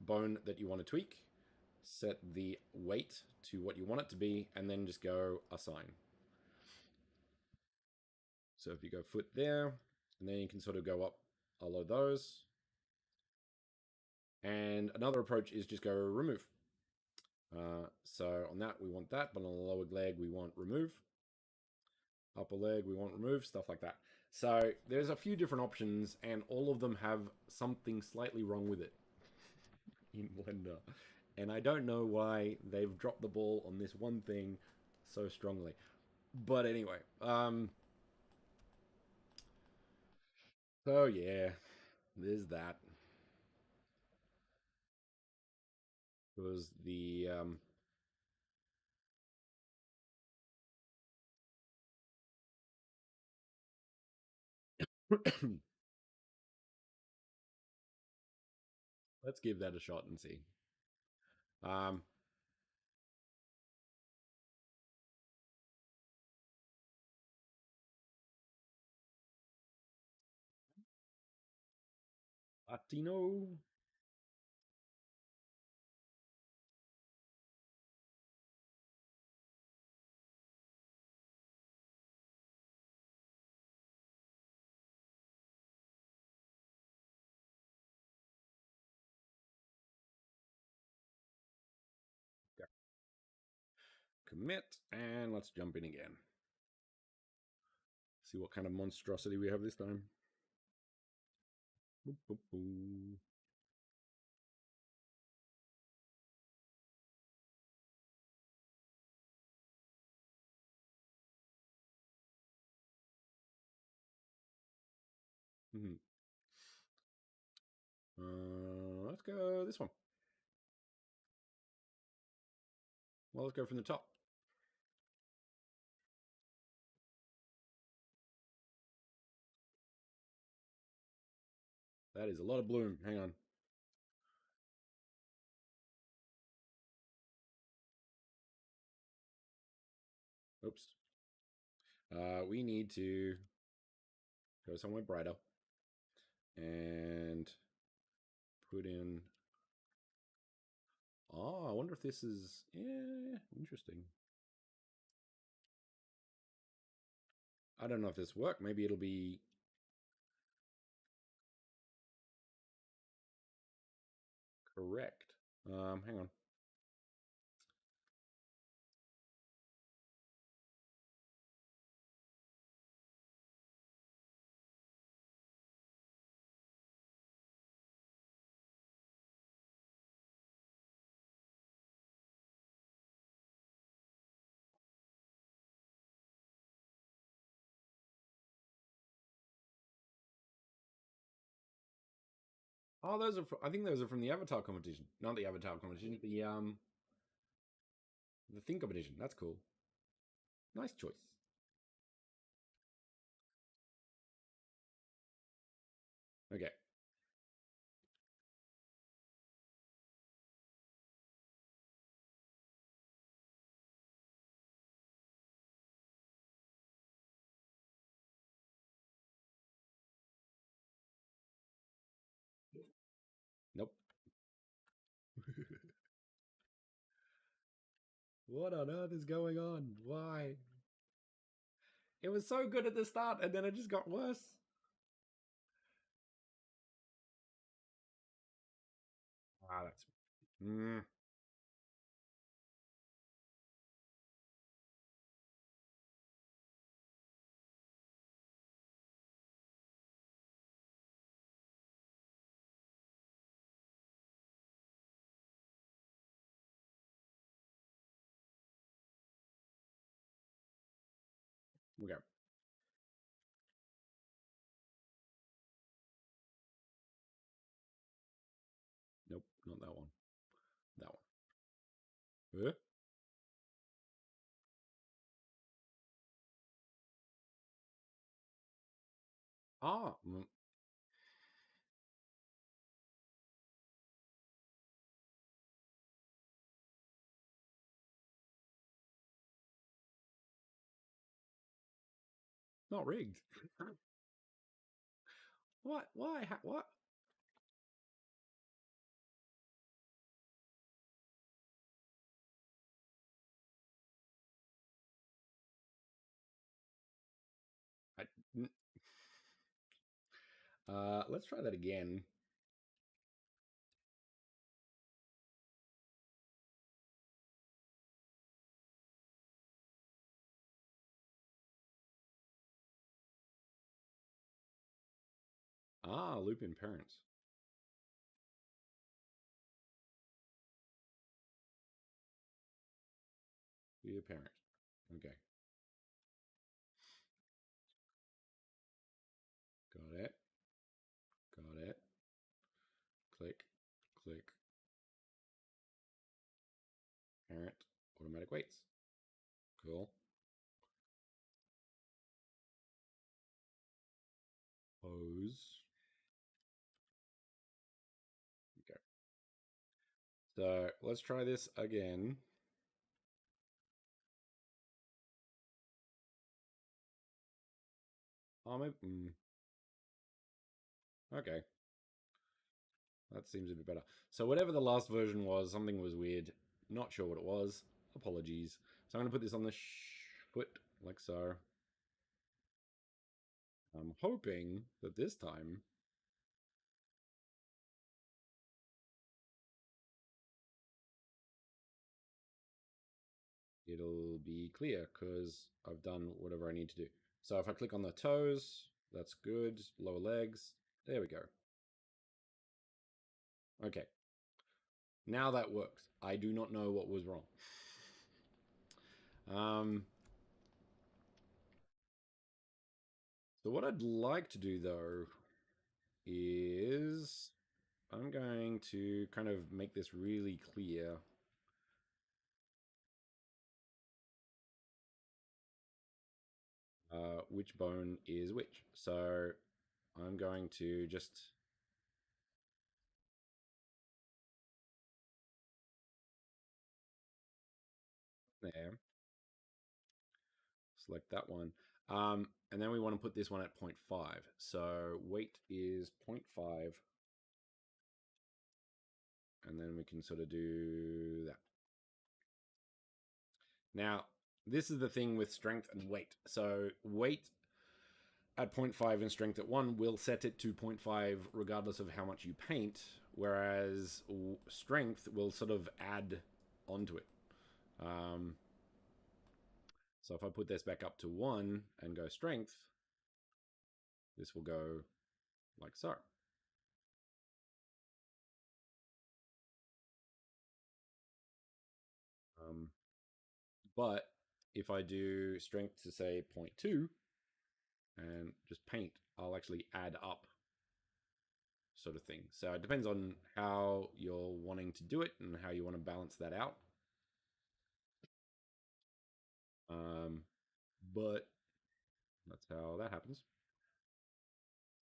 bone that you want to tweak, set the weight to what you want it to be, and then just go assign. So if you go foot there, and then you can sort of go up all of those. And another approach is just go remove. So on that, we want that, but on the lower leg, we want remove. Upper leg, we want remove, stuff like that. So there's a few different options, and all of them have something slightly wrong with it in Blender. And I don't know why they've dropped the ball on this one thing so strongly. But anyway, so yeah, there's that. Was the let's give that a shot and see. Um, Latino. Commit, and let's jump in again. See what kind of monstrosity we have this time. Boop, boop, boop. Mm-hmm. Let's go this one. Well, let's go from the top. That is a lot of bloom. Hang on. Oops. We need to go somewhere brighter and put in. Oh, I wonder if this is interesting. I don't know if this worked. Maybe it'll be correct. Hang on. Oh, those are. I think those are from the Avatar competition, not the Avatar competition. The thing competition. That's cool. Nice choice. Okay. Nope. What on earth is going on? Why? It was so good at the start, and then it just got worse. Ah, that's. Mm, okay. Nope, not that one. That one. Ah, not rigged. What? Why? What? I, let's try that again. Ah, loop in parents. Be a parent. Okay. Got it. Got it. Click. Click. Parent. Automatic waits. Cool. Pose. Okay. So let's try this again. Oh, maybe, okay. That seems a bit better. So whatever the last version was, something was weird. Not sure what it was. Apologies. So I'm going to put this on the foot like so. I'm hoping that this time it'll be clear because I've done whatever I need to do. So if I click on the toes, that's good. Lower legs. There we go. Okay. Now that works. I do not know what was wrong. So what I'd like to do though is I'm going to kind of make this really clear. Which bone is which. So I'm going to just there, select that one. And then we want to put this one at 0.5. So weight is 0.5. And then we can sort of do that. Now, this is the thing with strength and weight. So weight at 0.5 and strength at 1 will set it to 0.5 regardless of how much you paint, whereas strength will sort of add onto it. So if I put this back up to 1 and go strength, this will go like so. But if I do strength to say 0.2 and just paint, I'll actually add up sort of thing. So it depends on how you're wanting to do it and how you want to balance that out. But that's how that happens.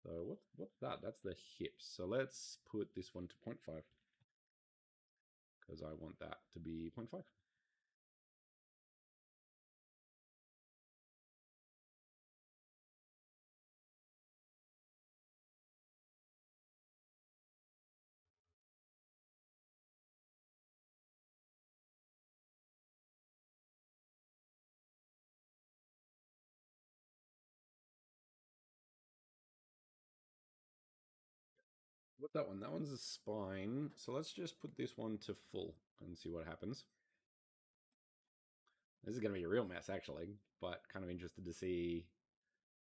So what's that? That's the hips. So let's put this one to 0.5 because I want that to be 0.5. What's that one? That one's a spine. So let's just put this one to full and see what happens. This is going to be a real mess, actually, but kind of interested to see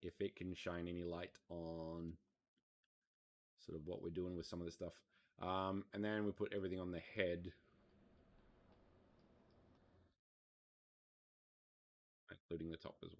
if it can shine any light on sort of what we're doing with some of this stuff. And then we put everything on the head, including the top as well.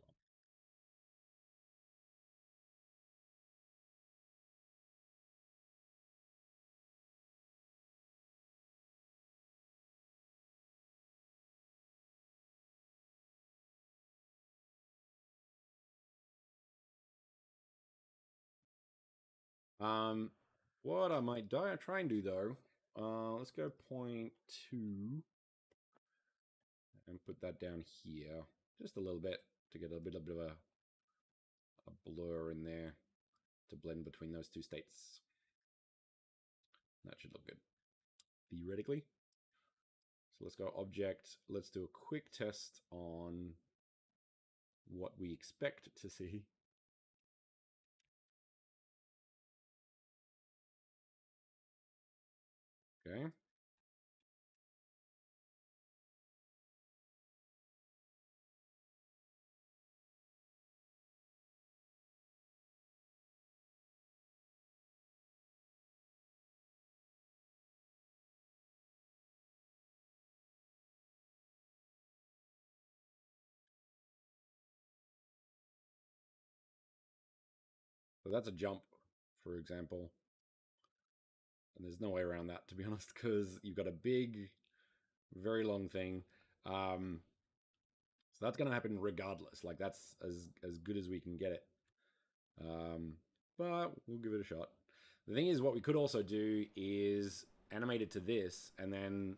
What I might try and do though, let's go 0.2 and put that down here just a little bit to get a bit of a blur in there to blend between those two states. That should look good, theoretically. So let's go object. Let's do a quick test on what we expect to see. Okay. So that's a jump, for example. And there's no way around that, to be honest, because you've got a big, very long thing. So that's going to happen regardless. Like that's as good as we can get it. But we'll give it a shot. The thing is, what we could also do is animate it to this and then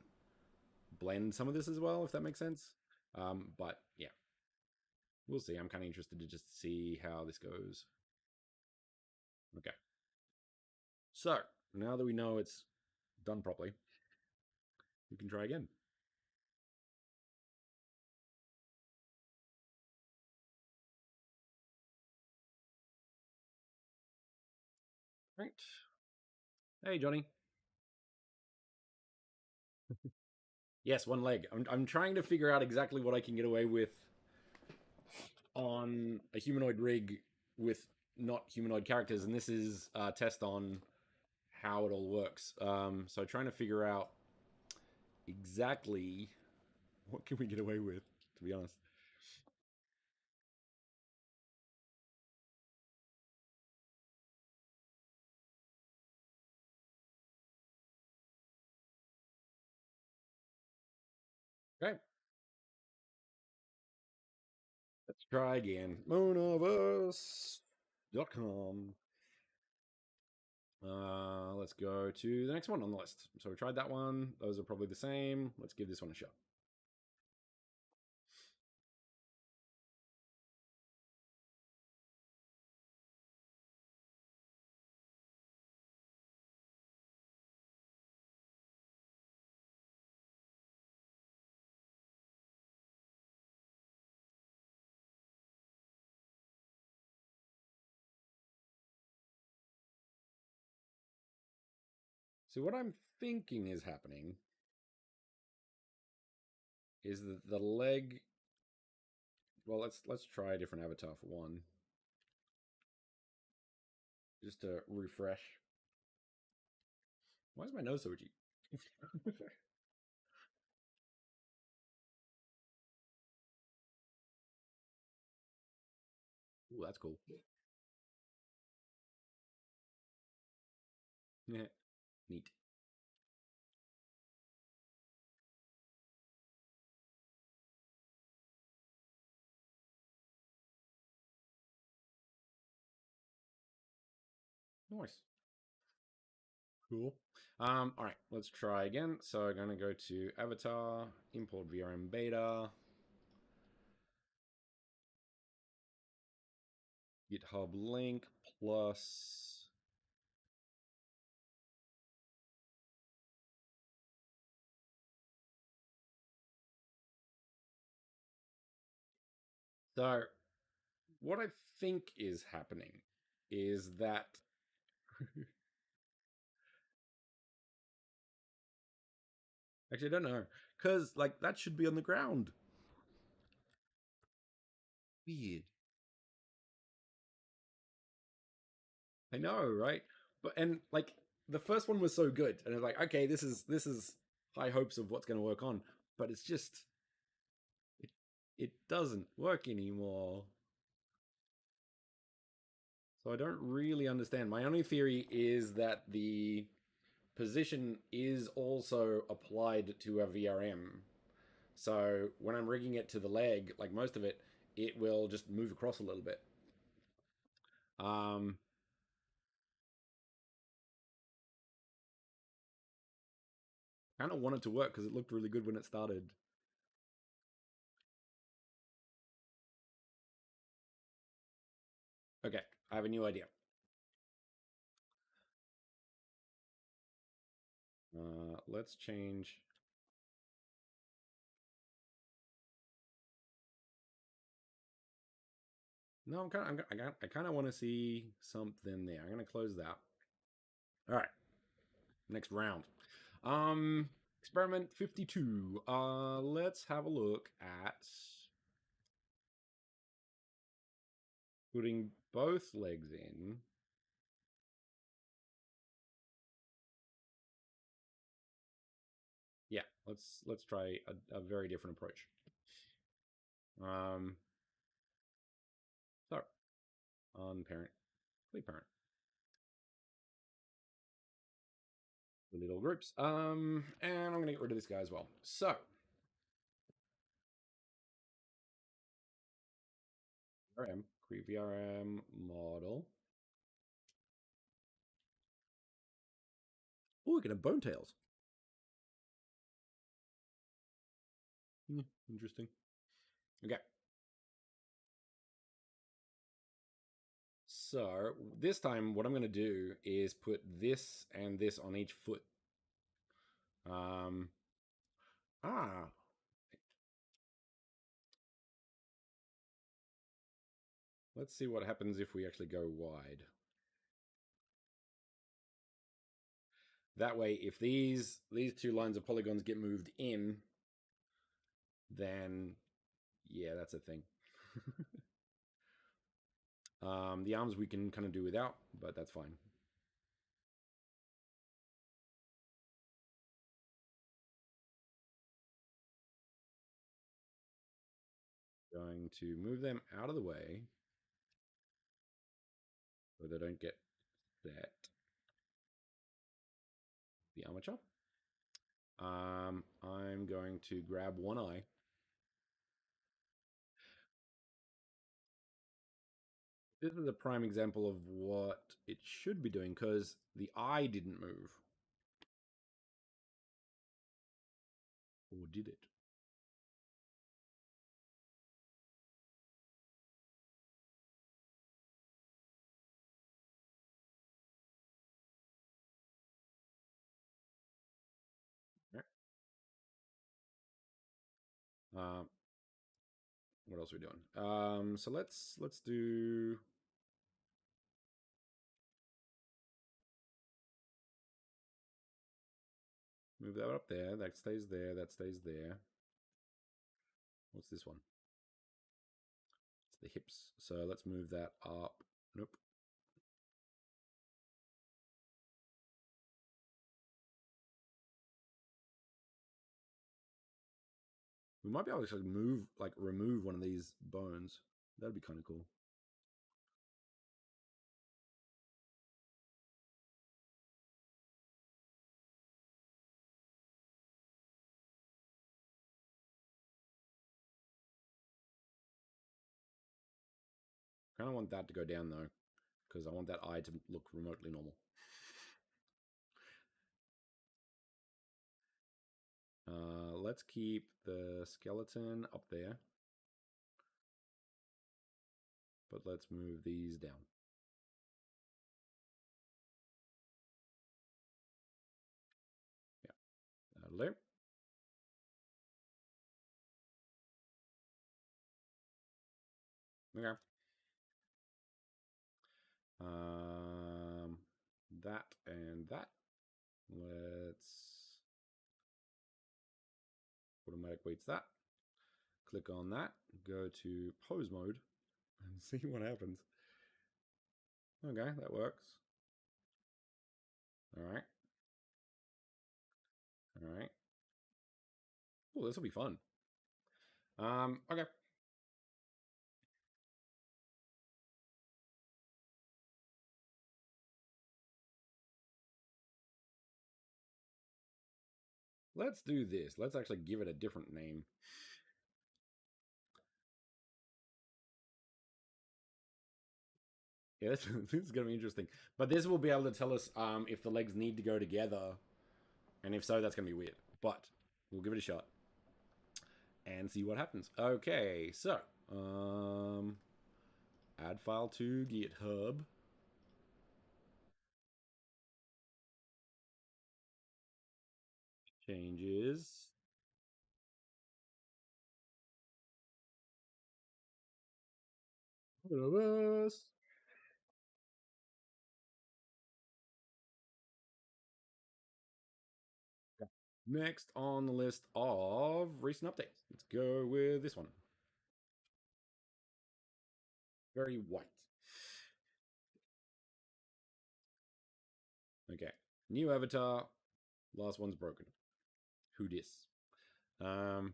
blend some of this as well, if that makes sense. But yeah, we'll see. I'm kind of interested to just see how this goes. Okay. So now that we know it's done properly, we can try again. Right. Hey, Johnny. Yes, one leg. I'm trying to figure out exactly what I can get away with on a humanoid rig with not humanoid characters, and this is a test on how it all works. So trying to figure out exactly what can we get away with, to be honest. Okay, let's try again. Monoverse.com. Let's go to the next one on the list. So we tried that one. Those are probably the same. Let's give this one a shot. So what I'm thinking is happening is that the leg. Well, let's try a different avatar for one, just to refresh. Why is my nose so itchy? Ooh, that's cool. Yeah, neat. Nice. Cool. All right, let's try again. So I'm gonna go to Avatar, import VRM beta, GitHub link plus. So what I think is happening is that actually I don't know because like that should be on the ground. Weird. I know, right? But and like the first one was so good, and it's like okay, this is high hopes of what's going to work on, but it's just it it doesn't work anymore. So I don't really understand. My only theory is that the position is also applied to a VRM. So when I'm rigging it to the leg, like most of it, it will just move across a little bit. Um, kind of want it to work because it looked really good when it started. Okay, I have a new idea. Let's change. No, I kind of want to see something there. I'm gonna close that. All right, next round. Experiment 52. Let's have a look at putting both legs in. Yeah, let's try a very different approach. Um, so on parent. Click parent. The little groups. And I'm going to get rid of this guy as well. So, VRM, create VRM model. Oh, we can have bone tails. Interesting. Okay. So this time what I'm going to do is put this and this on each foot. Um, ah, let's see what happens if we actually go wide. That way, if these two lines of polygons get moved in, then yeah, that's a thing. The arms we can kind of do without, but that's fine. Going to move them out of the way so they don't get set. The armature. I'm going to grab one eye. This is a prime example of what it should be doing because the eye didn't move. Or did it? Okay. What else are we doing? So let's do move that up there. That stays there. That stays there. What's this one? It's the hips. So let's move that up. Nope. We might be able to actually move, like remove one of these bones. That'd be kind of cool. Kind of want that to go down though, because I want that eye to look remotely normal. Let's keep the skeleton up there, but let's move these down. Yeah, that'll do. Okay. That and that. Let's automatic weights that. Click on that. Go to pose mode and see what happens. Okay, that works. All right. All right. Oh, this will be fun. Okay. Let's do this. Let's actually give it a different name. Yeah, this is going to be interesting. But this will be able to tell us if the legs need to go together. And if so, that's going to be weird. But we'll give it a shot and see what happens. Okay, so add file to GitHub. Changes. Us. Next on the list of recent updates. Let's go with this one. Very white. Okay. New avatar. Last one's broken. Who dis? Um,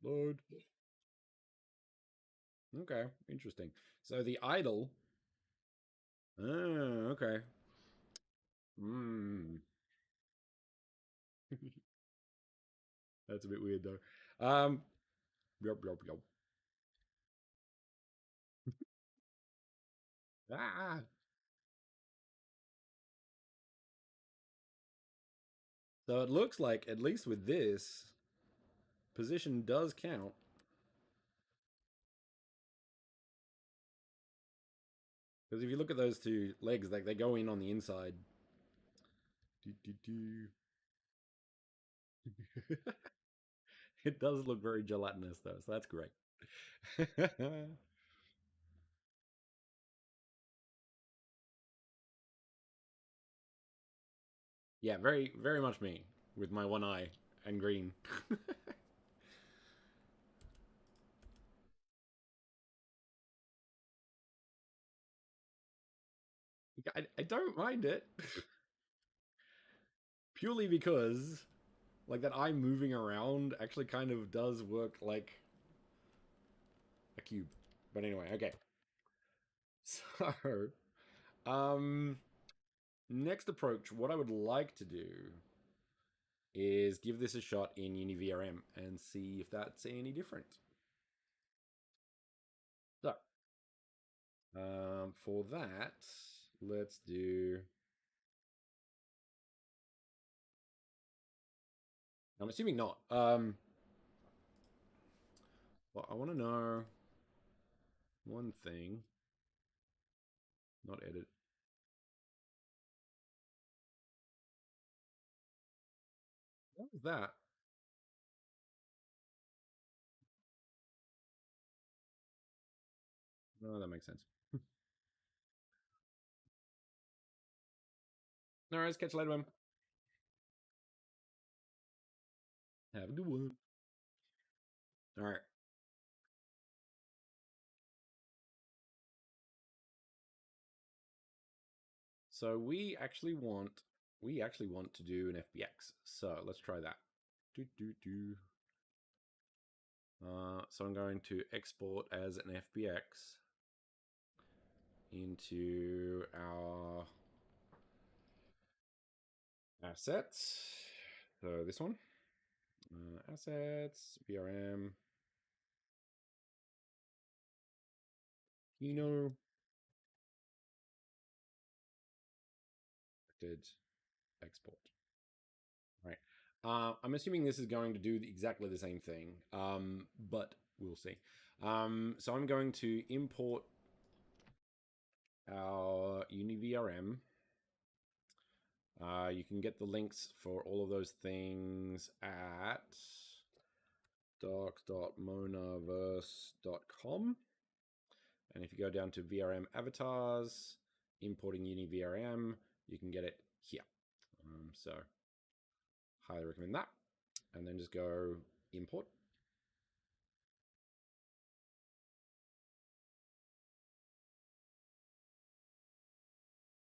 Load. Okay, interesting. So the idol. Oh, okay. Hmm. That's a bit weird though. Yup, yup, yup. Ah. So it looks like, at least with this, position does count. Because if you look at those two legs, like they go in on the inside. Do, do, do. It does look very gelatinous though, so that's great. Yeah, very, very much me with my one eye and green. I don't mind it. Purely because, like, that eye moving around actually kind of does work like a cube. But anyway, okay. So, um, next approach, what I would like to do is give this a shot in Uni VRM and see if that's any different. So, for that, let's do. I'm assuming not. Well, I want to know one thing. Not edit. What was that? No, that makes sense. No worries. Catch you later, man. Have a good one. All right. So we actually want to do an FBX. So let's try that. Do do do. So I'm going to export as an FBX into our assets. So this one, assets, VRM, Kino, did export. Right. I'm assuming this is going to do exactly the same thing, but we'll see. So I'm going to import our UniVRM. You can get the links for all of those things at docs.monaverse.com. And if you go down to VRM avatars, importing UniVRM, you can get it here. So highly recommend that. And then just go import.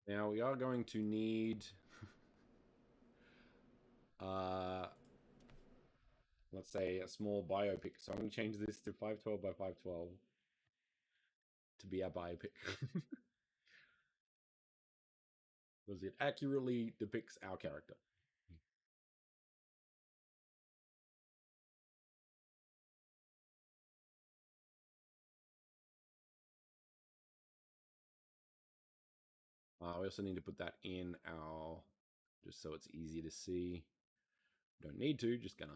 Now we are going to need, uh, let's say, a small biopic. So I'm going to change this to 512 by 512 to be our biopic. Because it accurately depicts our character. We also need to put that in our, just so it's easy to see. Don't need to, just gonna.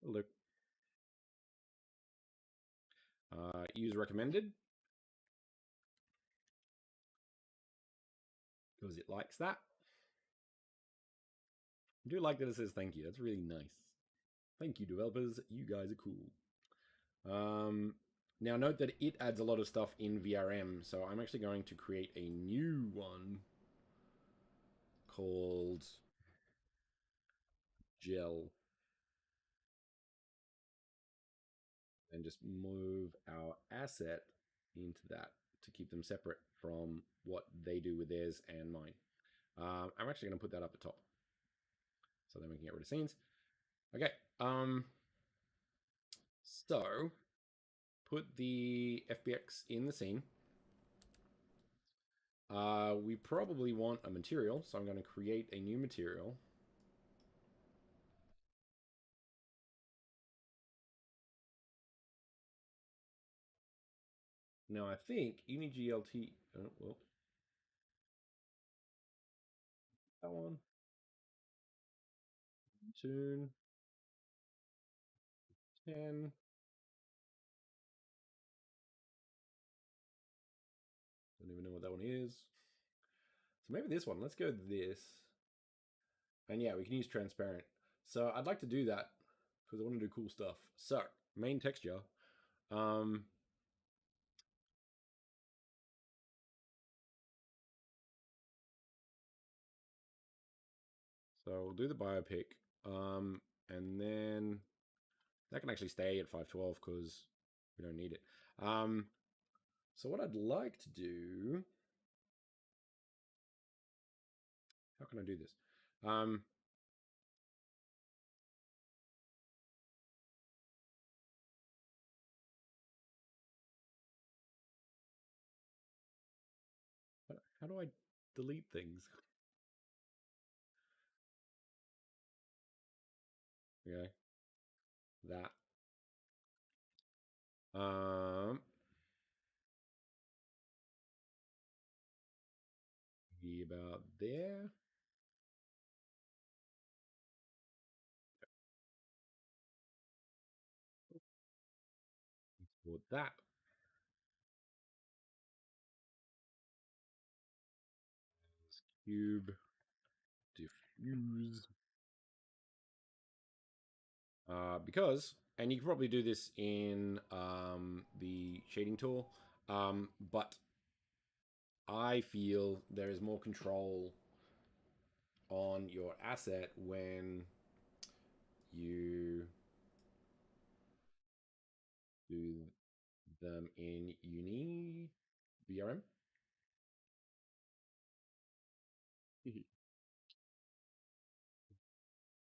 Look. Use recommended because it likes that. I do like that it says thank you. That's really nice. Thank you, developers. You guys are cool. Now note that it adds a lot of stuff in VRM, so I'm actually going to create a new one called Gel. and just move our asset into that to keep them separate from what they do with theirs and mine. I'm actually going to put that up at top so then we can get rid of scenes. Okay. So put the FBX in the scene. We probably want a material, so I'm going to create a new material. Now I think UniGLT. Oh, well, that one. Tune 10. Don't even know what that one is. So maybe this one. Let's go this. And yeah, we can use transparent. So I'd like to do that because I want to do cool stuff. So main texture. Um, so we'll do the biopic. And then that can actually stay at 512 because we don't need it. So what I'd like to do, how can I do this? How do I delete things? Okay, that. Um, be about there. Export that. Cube diffuse. Because, and you can probably do this in the shading tool, but I feel there is more control on your asset when you do them in Uni VRM.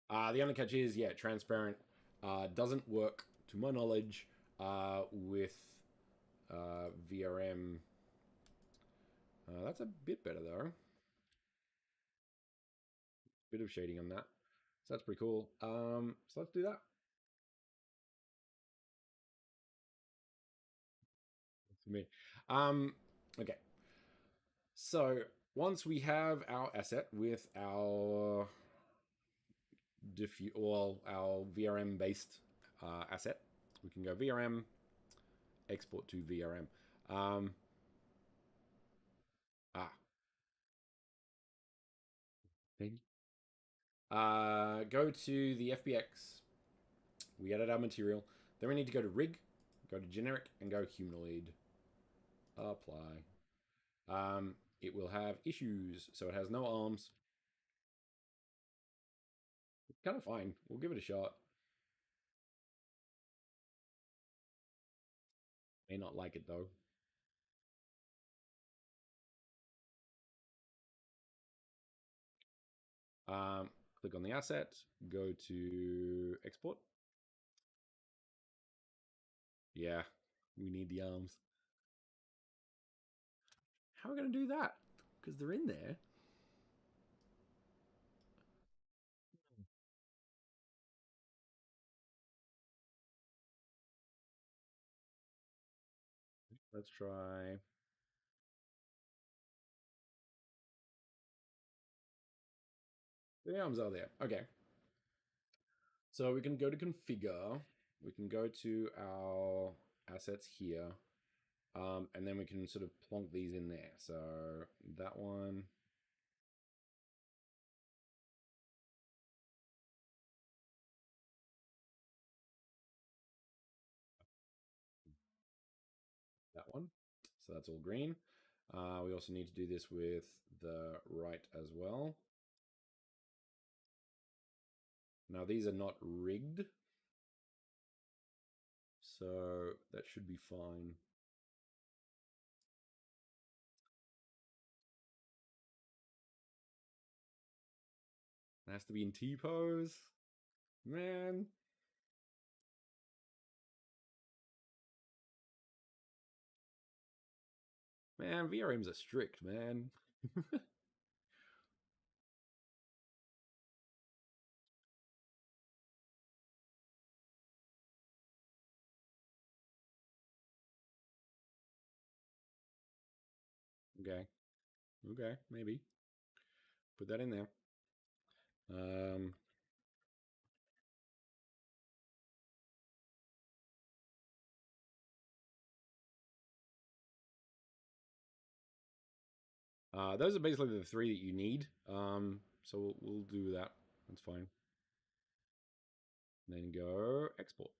The only catch is, yeah, transparent doesn't work, to my knowledge, with VRM. That's a bit better though. Bit of shading on that, so that's pretty cool. So let's do that. For me. Okay. So once we have our asset with our our VRM based asset, we can go VRM, export to VRM. Um, ah, go to the FBX. We edit our material. Then we need to go to rig, go to generic, and go humanoid. Apply. It will have issues, so it has no arms. It's kind of fine. We'll give it a shot. May not like it though. Click on the asset, go to export. Yeah, we need the arms. How are we going to do that? Because they're in there. Let's try. The arms are there. Okay. So we can go to configure. We can go to our assets here. And then we can sort of plonk these in there. So that one. That one. So that's all green. We also need to do this with the right as well. Now these are not rigged. So that should be fine. It has to be in T pose. Man. Man, VRMs are strict, man. Okay. Okay, maybe. Put that in there. Um, those are basically the three that you need. So we'll do that. That's fine. And then go export.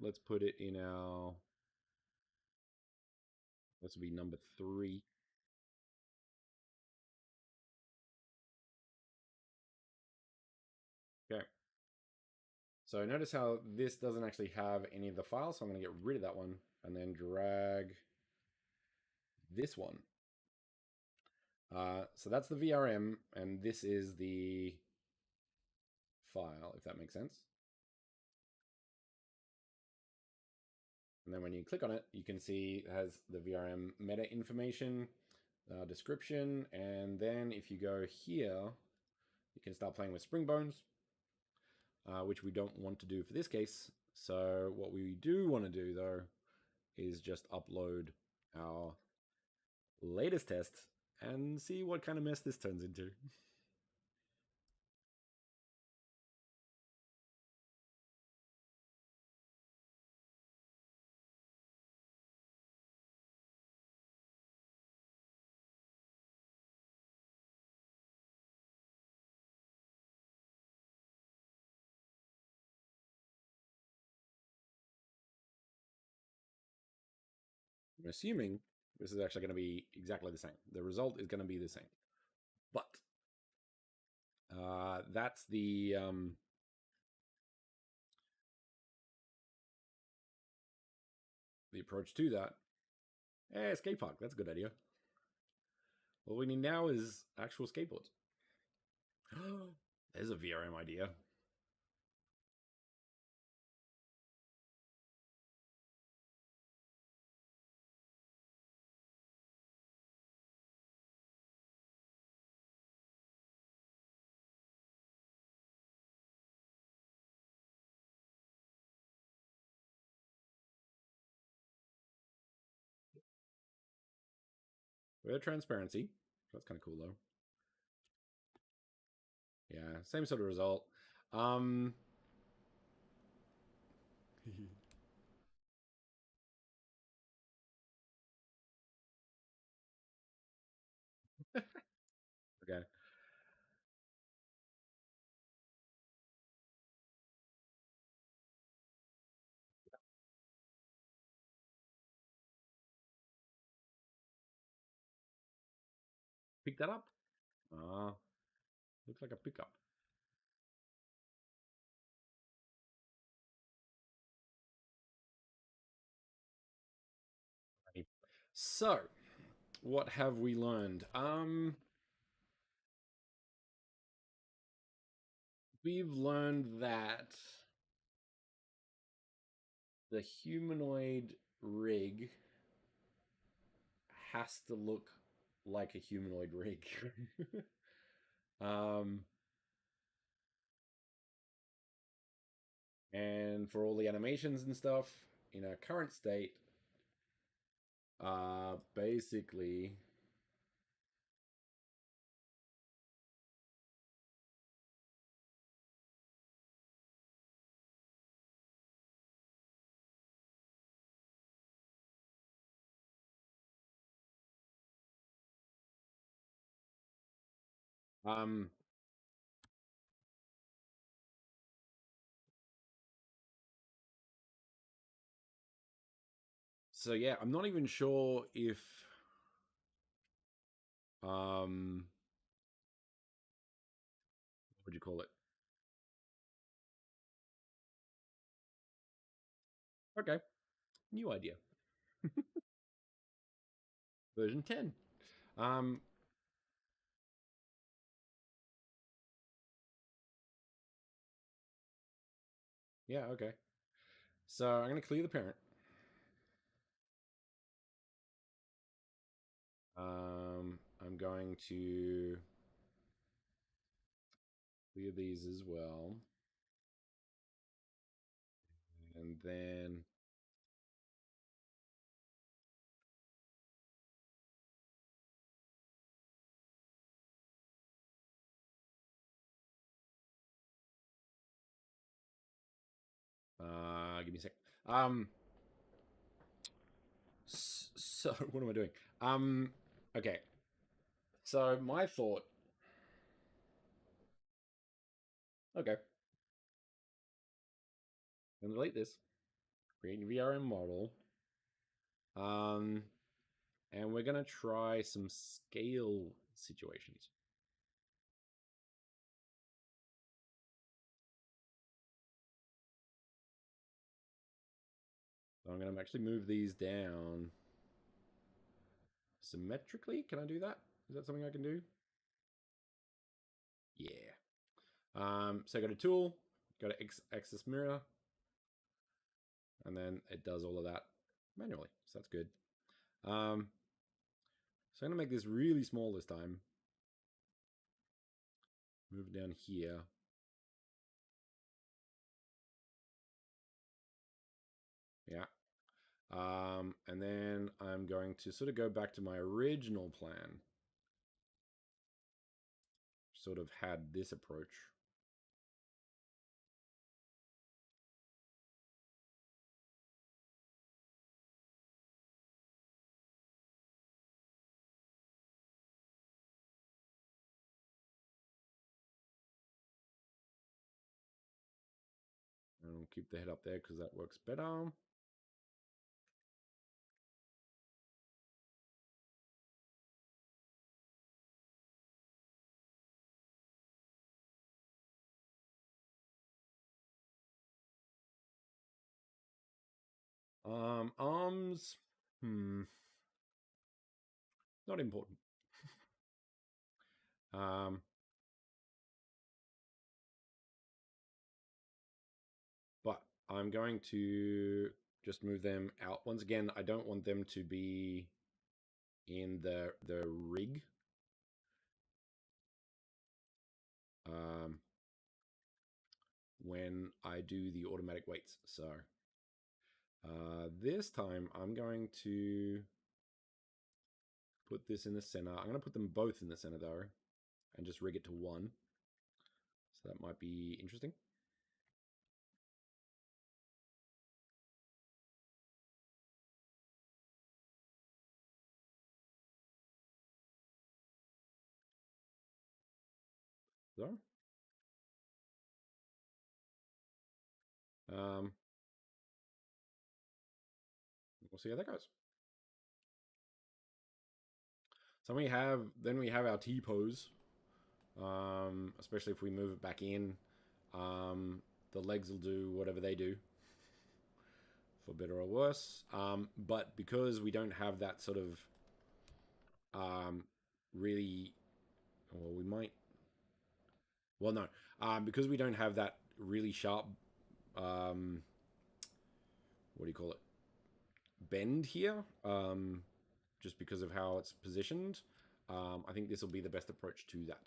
Let's put it in our. This will be number 3. Okay. So notice how this doesn't actually have any of the files. So I'm going to get rid of that one and then drag this one. So that's the VRM, and this is the file, if that makes sense. And then when you click on it, you can see it has the VRM meta information, description, and then if you go here, you can start playing with spring bones, which we don't want to do for this case. So what we do want to do, though, is just upload our latest test and see what kind of mess this turns into. I'm assuming this is actually going to be exactly the same. The result is going to be the same. But that's the approach to that. Hey, skate park. That's a good idea. What we need now is actual skateboards. There's a VRM idea. We have transparency. That's kind of cool, though. Yeah, same sort of result. Um, okay. Pick that up. Looks like a pickup. So, what have we learned? We've learned that the humanoid rig has to look like a humanoid rig. um, and for all the animations and stuff in our current state, basically um so yeah, I'm not even sure if what would you call it? Okay, new idea. Version 10. Um, yeah, okay. So I'm going to clear the parent. I'm going to clear these as well. And then give me a sec. Um, so what am I doing? Okay. So my thought. Okay, I'm gonna delete this. Create a VRM model. Um, and we're gonna try some scale situations. So I'm gonna actually move these down symmetrically. Can I do that? Is that something I can do? Yeah. So go to tool, go to axis mirror, and then it does all of that manually. So that's good. So I'm gonna make this really small this time. Move down here. Yeah. And then I'm going to sort of go back to my original plan. Sort of had this approach. I'll keep the head up there because that works better. Arms. Not important. Um, but I'm going to just move them out. Once again, I don't want them to be in the rig. Um, when I do the automatic weights. So this time I'm going to put this in the center. I'm going to put them both in the center though, and just rig it to 1. So that might be interesting. So, um, we'll see how that goes. So we have our T pose. Especially if we move it back in, the legs will do whatever they do, for better or worse. But because we don't have that sort of really, well, we might. Well, no, because we don't have that really sharp, what do you call it, bend here. Just because of how it's positioned, I think this will be the best approach to that.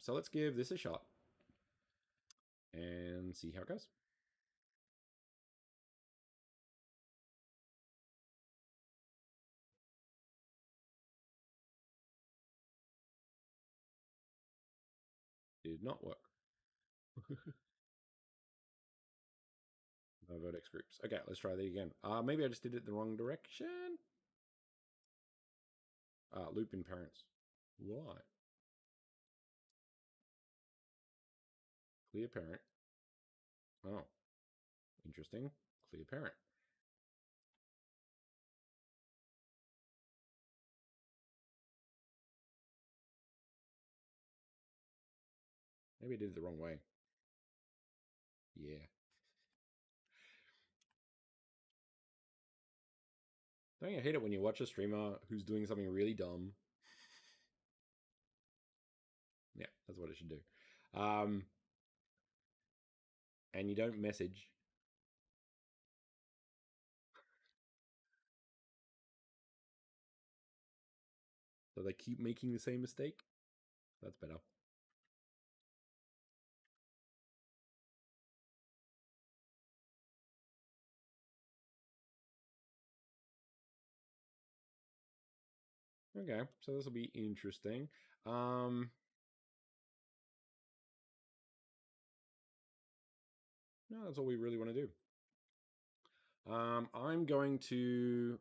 So let's give this a shot and see how it goes. Did not work. No vertex groups. Okay, let's try that again. Maybe I just did it the wrong direction. Loop in parents. Why? Clear parent. Oh, interesting. Clear parent. Maybe I did it the wrong way. Yeah. Don't you hate it when you watch a streamer who's doing something really dumb? Yeah, that's what it should do. And you don't message. So they keep making the same mistake. That's better. Okay, so this will be interesting. No, that's all we really want to do. I'm going to.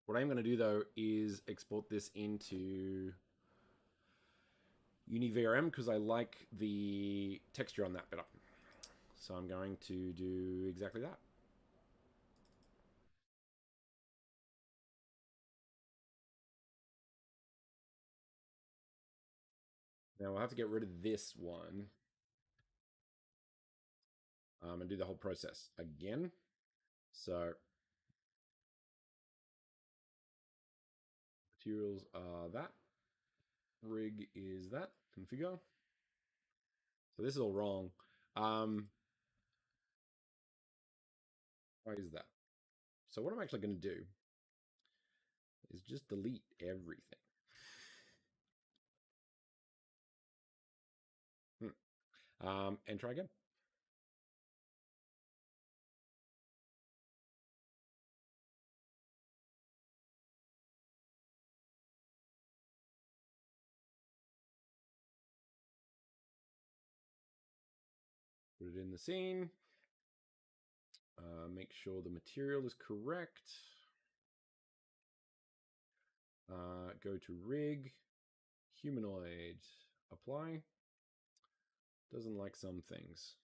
What I'm going to do though is export this into Uni VRM because I like the texture on that better. So I'm going to do exactly that. Now we'll have to get rid of this one and do the whole process again. So materials are that. Rig is that. Configure. So this is all wrong. Why is that? So what I'm actually going to do is just delete everything. And try again. Put it in the scene. Make sure the material is correct. Go to rig, humanoid, apply. Doesn't like some things.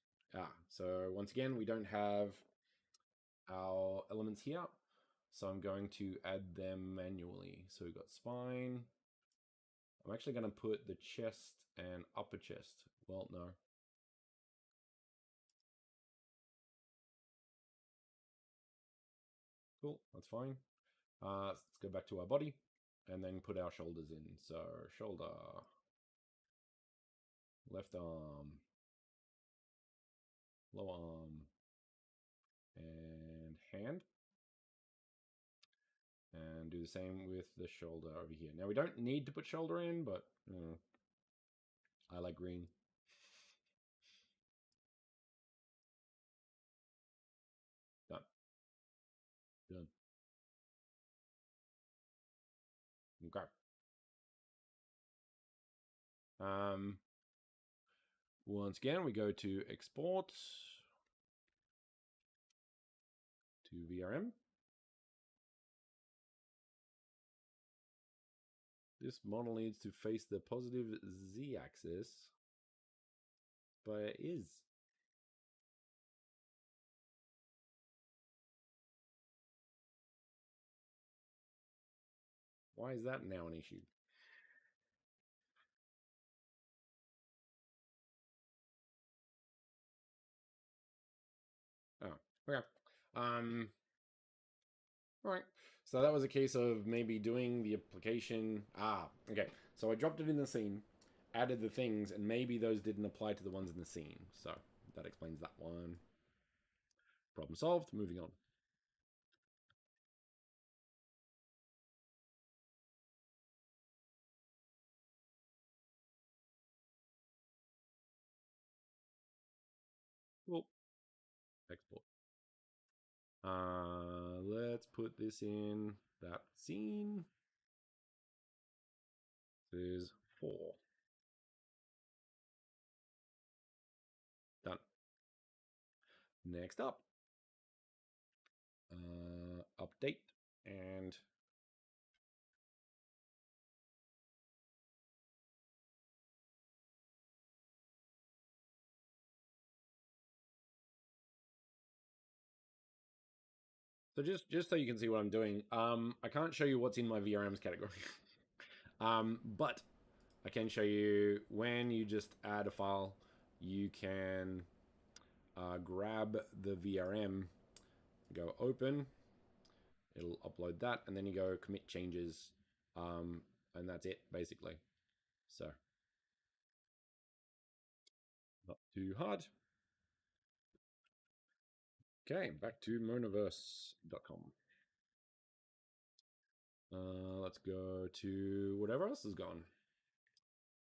So once again, we don't have our elements here. So I'm going to add them manually. So we've got spine. I'm actually going to put the chest and upper chest. Well, no. Cool, that's fine. Let's go back to our body and then put our shoulders in. So shoulder, left arm, lower arm, and hand. And do the same with the shoulder over here. Now we don't need to put shoulder in, but I like green. Done. Done. Okay. Once again, we go to export to VRM. This model needs to face the positive z-axis, but it is. Why is that now an issue? Oh, okay. All right. So that was a case of maybe doing the application. Okay. So I dropped it in the scene, added the things, and maybe those didn't apply to the ones in the scene. So that explains that one. Problem solved. Moving on. Cool. Export. Let's put this in that scene. This is 4. Done. Next up. Update and so just so you can see what I'm doing, I can't show you what's in my VRMs category, but I can show you when you just add a file, you can grab the VRM, go open, it'll upload that, and then you go commit changes, and that's it basically. So not too hard. Okay, back to monoverse.com. Let's go to whatever else is gone.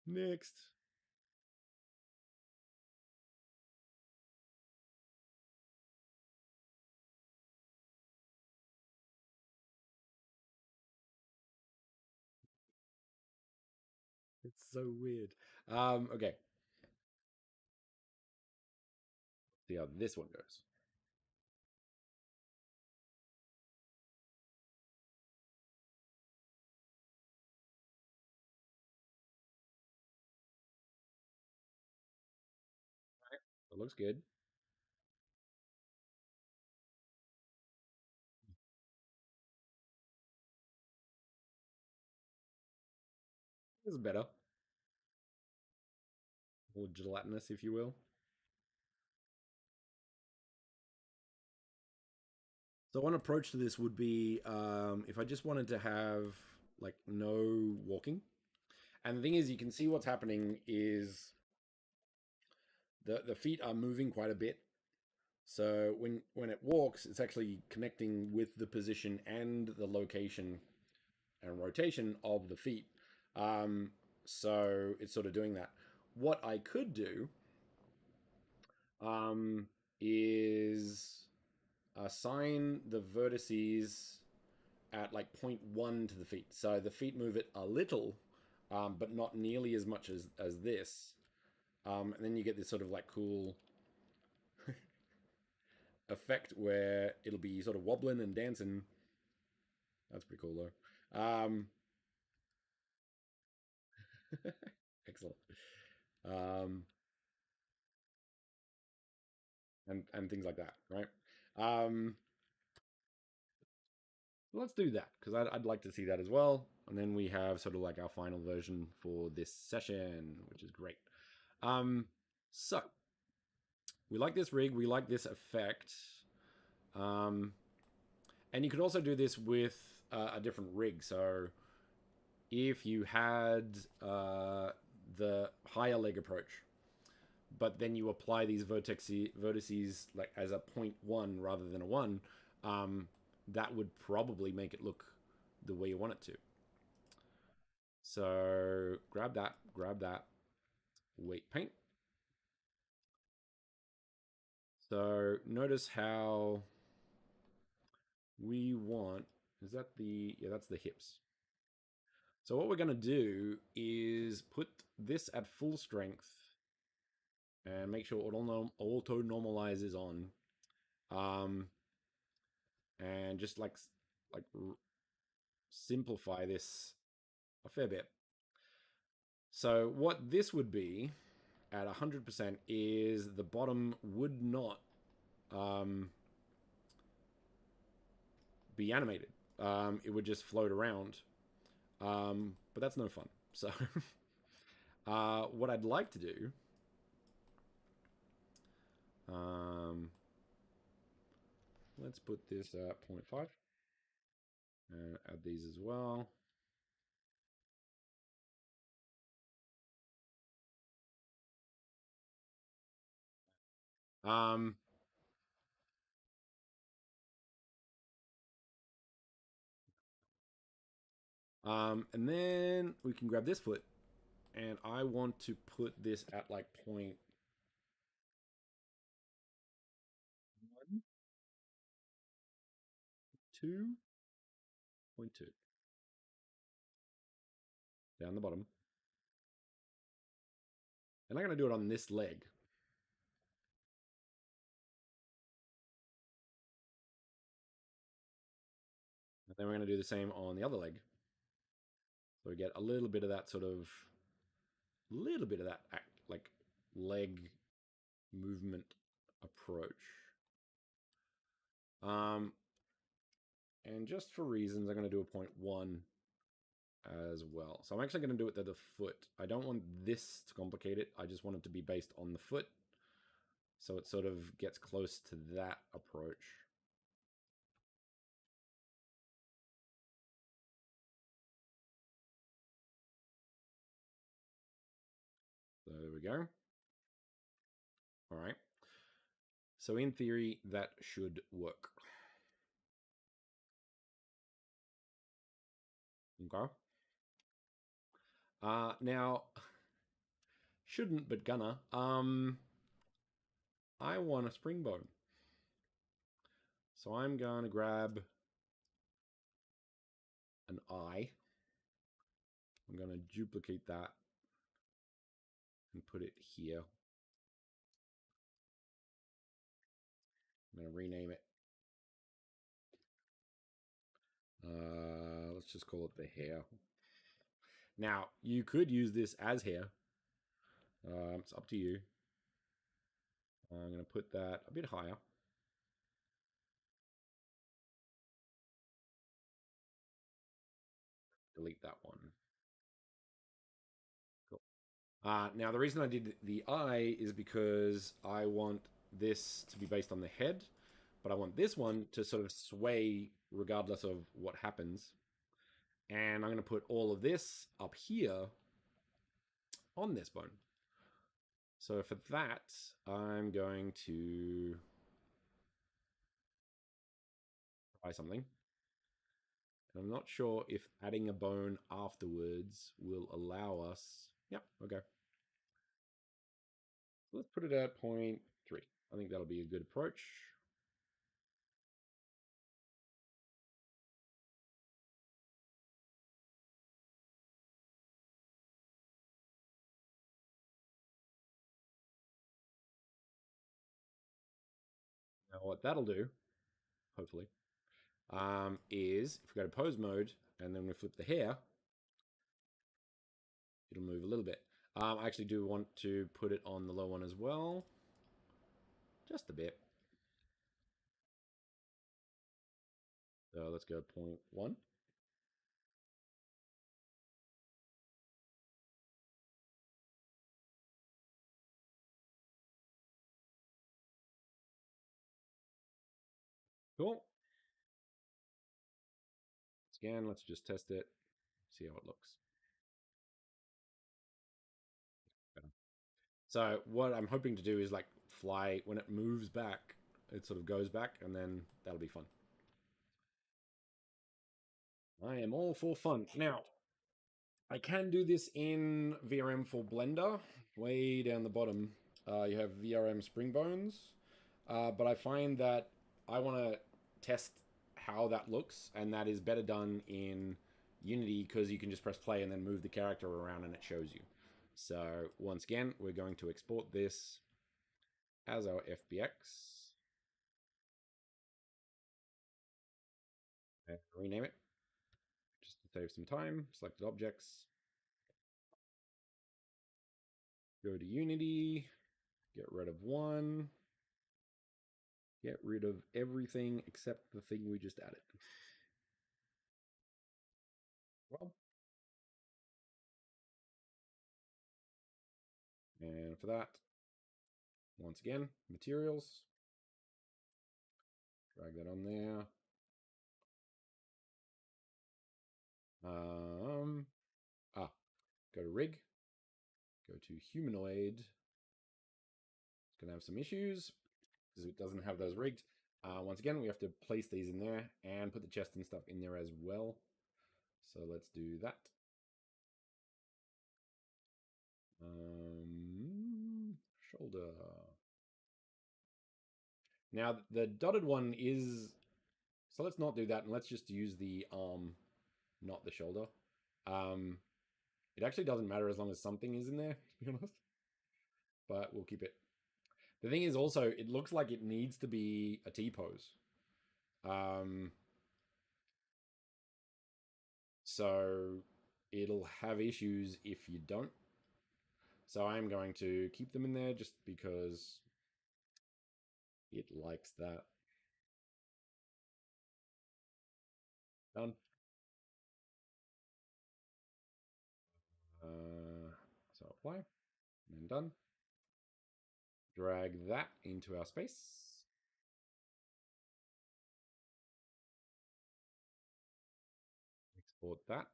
Next. It's so weird. Okay. See how this one goes. It looks good. This is better. More gelatinous, if you will. So one approach to this would be if I just wanted to have like no walking. And the thing is, you can see what's happening is the feet are moving quite a bit. So when it walks, it's actually connecting with the position and the location and rotation of the feet. Um, so it's sort of doing that. What I could do um, is assign the vertices at like 0.1 to the feet. So the feet move it a little, but not nearly as much as this. And then you get this sort of like cool effect where it'll be sort of wobbling and dancing. That's pretty cool though. Excellent. Um, and things like that, right? Um, let's do that because I'd like to see that as well. And then we have sort of like our final version for this session, which is great. So we like this rig, we like this effect. And you could also do this with a different rig. So if you had the higher leg approach, but then you apply these vertices like as a 0.1 rather than a 1, that would probably make it look the way you want it to. So grab that, weight paint. So notice how we want, is that the, yeah, that's the hips. So what we're going to do is put this at full strength and make sure auto normalize is on. And just like simplify this a fair bit. So what this would be at 100% is the bottom would not be animated. It would just float around. But that's no fun. So what I'd like to do let's put this at 0.5 and add these as well. Um, and then we can grab this foot, and I want to put this at like 0.1, 2, 0.2 down the bottom. And I'm going to do it on this leg. And then we're going to do the same on the other leg. So we get a little bit of that sort of, like leg movement approach. And just for reasons, I'm going to do a 0.1 as well. So I'm actually going to do it to the foot. I don't want this to complicate it. I just want it to be based on the foot. So it sort of gets close to that approach. There we go. All right. So in theory, that should work. Okay. Now, shouldn't but gonna. I want a spring bone. So I'm gonna grab an eye. I'm gonna duplicate that and put it here. I'm gonna rename it. Let's just call it the hair. Now, you could use this as hair. It's up to you. I'm going to put that a bit higher. Delete that one. Cool. Now, the reason I did the eye is because I want this to be based on the head, but I want this one to sort of sway regardless of what happens. And I'm going to put all of this up here on this bone. So for that, I'm going to try something. And I'm not sure if adding a bone afterwards will allow us. Yep, okay. So let's put it at 0.3. I think that'll be a good approach. Now what that'll do, hopefully, is if we go to pose mode and then we flip the hair, it'll move a little bit. I actually do want to put it on the low one as well. Just a bit. So let's go 0.1. Cool. Again, let's just test it, see how it looks. So what I'm hoping to do is like fly when it moves back, it sort of goes back, and then that'll be fun. I am all for fun. Now, I can do this in VRM for Blender. Way down the bottom, you have VRM spring bones. But I find that I want to test how that looks, and that is better done in Unity because you can just press play and then move the character around and it shows you. So once again, we're going to export this as our FBX and rename it just to save some time. Selected objects, go to Unity, get rid of one, get rid of everything except the thing we just added. Well, and for that, once again, materials, drag that on there. Go to rig, go to humanoid. It's going to have some issues because it doesn't have those rigged. Once again, we have to place these in there and put the chest and stuff in there as well. So let's do that. Shoulder. Now the dotted one is, so let's not do that and let's just use the arm, not the shoulder. It actually doesn't matter as long as something is in there, to be honest. But we'll keep it. The thing is also, it looks like it needs to be a T-pose. So it'll have issues if you don't. So I'm going to keep them in there just because it likes that. Done. So apply, and then done. Drag that into our space. Export that.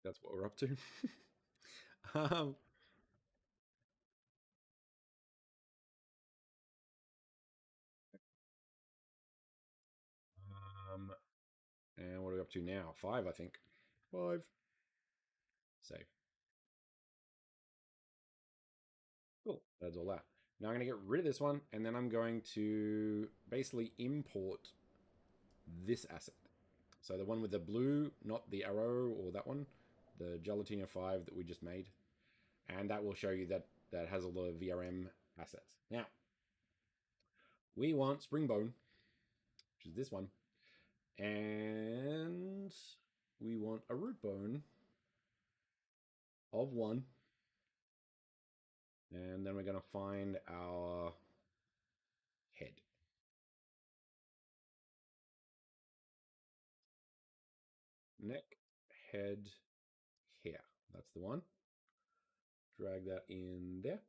that's what we're up to. um, um, and what are we up to now? 5, I think. 5. Save. Cool. That's all that. Now I'm going to get rid of this one, and then I'm going to basically import this asset. So the one with the blue, not the arrow or that one, the Gelatina 5 that we just made. And that will show you that that has a lot of VRM assets. Now, we want Springbone, which is this one, and we want a root bone of 1. And then we're going to find our head. Neck, head, here. That's the one. Drag that in there.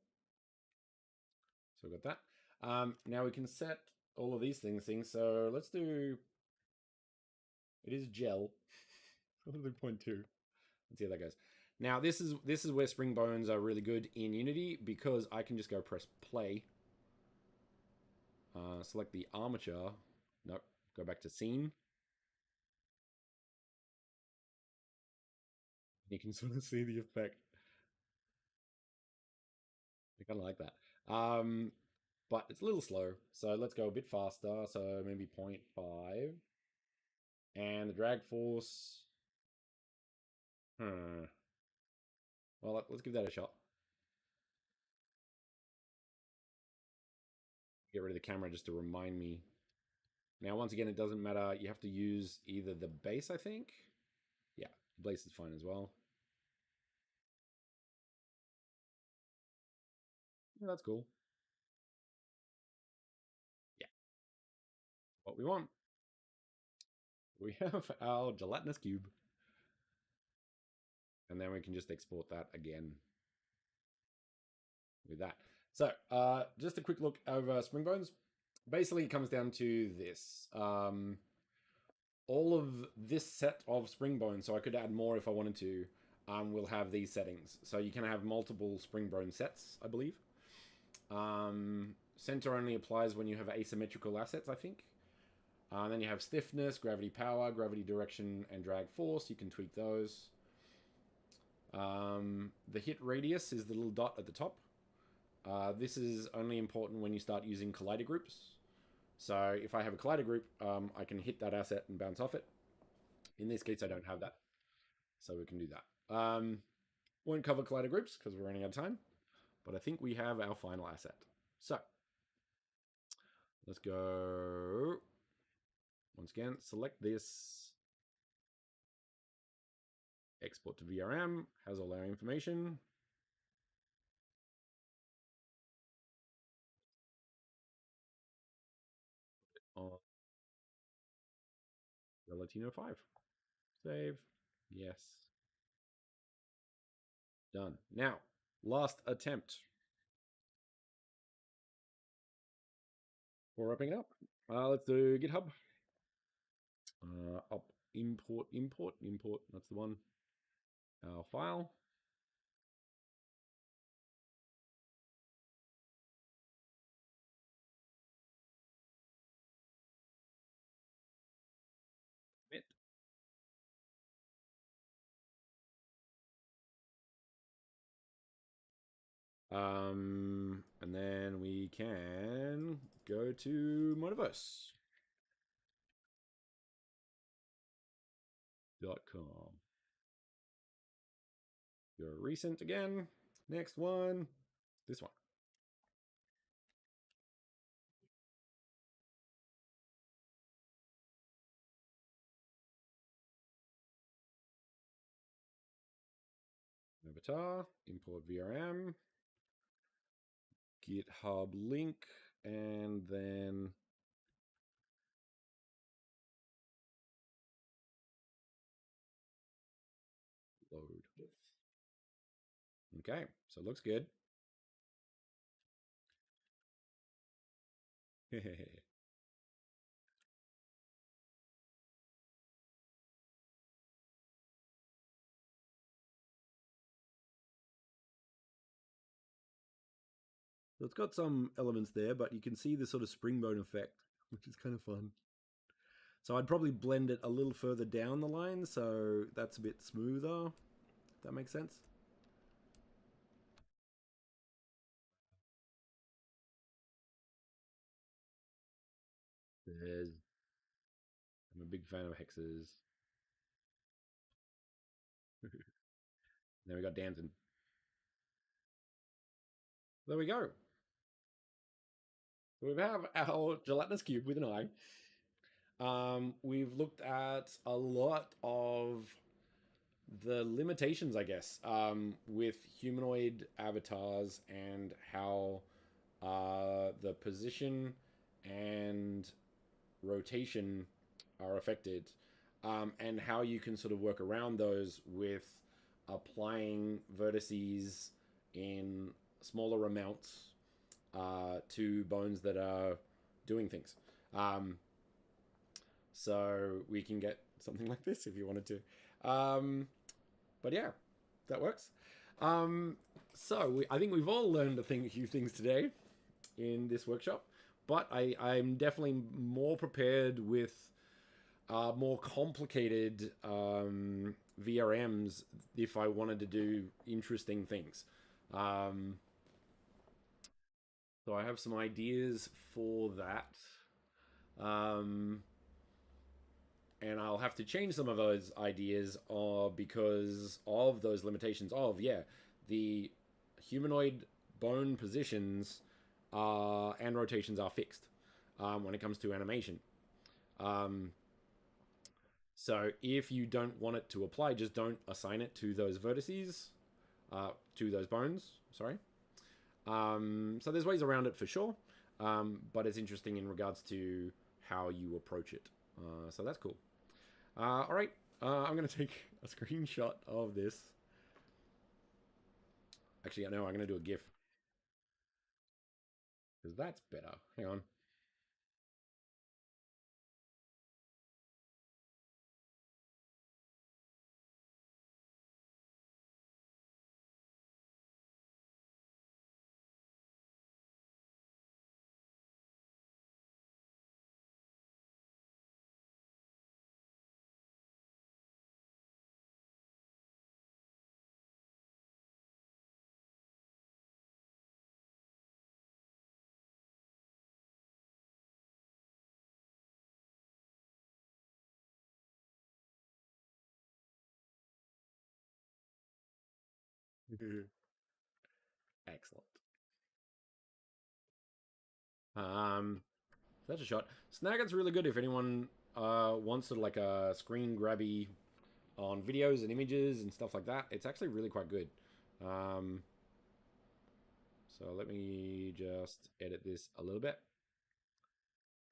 So we've got that. Now we can set all of these things. So let's do. It is gel. 0.2. Let's see how that goes. Now this is where spring bones are really good in Unity because I can just go press play. Select the armature. Nope. Go back to scene. You can sort of see the effect. I kind of like that. But it's a little slow. So let's go a bit faster. So maybe 0.5. And the drag force. Well, let's give that a shot. Get rid of the camera just to remind me. Now, once again, it doesn't matter. You have to use either the base, I think. Yeah, the base is fine as well. Yeah, that's cool. Yeah. What we want. We have our gelatinous cube. And then we can just export that again with that. So, just a quick look over Spring Bones. Basically, it comes down to this. All of this set of Spring Bones, so I could add more if I wanted to, will have these settings. So you can have multiple Spring Bone sets, I believe. Center only applies when you have asymmetrical assets, I think. Then you have stiffness, gravity power, gravity direction, and drag force. You can tweak those. The hit radius is the little dot at the top. This is only important when you start using collider groups. So if I have a collider group, I can hit that asset and bounce off it. In this case, I don't have that. So we can do that. Won't cover collider groups because we're running out of time. But I think we have our final asset. So let's go. Once again, select this. Export to VRM. Has all our information. On Latino 5. Save. Yes. Done. Now, last attempt. We're wrapping it up. Let's do GitHub. Up import. That's the one. Our file. Commit. And then we can go to metaverse.com. Go recent again. Next one. This one. Avatar. Import VRM. GitHub link. And then load. Okay, so it looks good. So it's got some elements there, but you can see the sort of spring bone effect, which is kind of fun. So I'd probably blend it a little further down the line, so that's a bit smoother. If that makes sense. There's, I'm a big fan of hexes. Then we got dancing. There we go. We have our gelatinous cube with an eye. We've looked at a lot of the limitations, I guess, with humanoid avatars and how the position and rotation are affected, and how you can sort of work around those with applying vertices in smaller amounts to bones that are doing things. Um, so we can get something like this if you wanted to. But yeah, that works. I think we've all learned a few things today in this workshop, but I'm definitely more prepared with more complicated VRMs if I wanted to do interesting things. So I have some ideas for that. And I'll have to change some of those ideas because of those limitations of, yeah, the humanoid bone positions and rotations are fixed when it comes to animation. Um, so if you don't want it to apply, just don't assign it to those vertices, to those bones, sorry. So there's ways around it for sure, but it's interesting in regards to how you approach it. So that's cool. All right, I'm going to take a screenshot of this. Actually, I know I'm going to do a GIF because that's better. Hang on. Excellent. That's a shot. Snagit's really good if anyone wants sort of like a screen grabby on videos and images and stuff like that. It's actually really quite good. Um, so let me just edit this a little bit.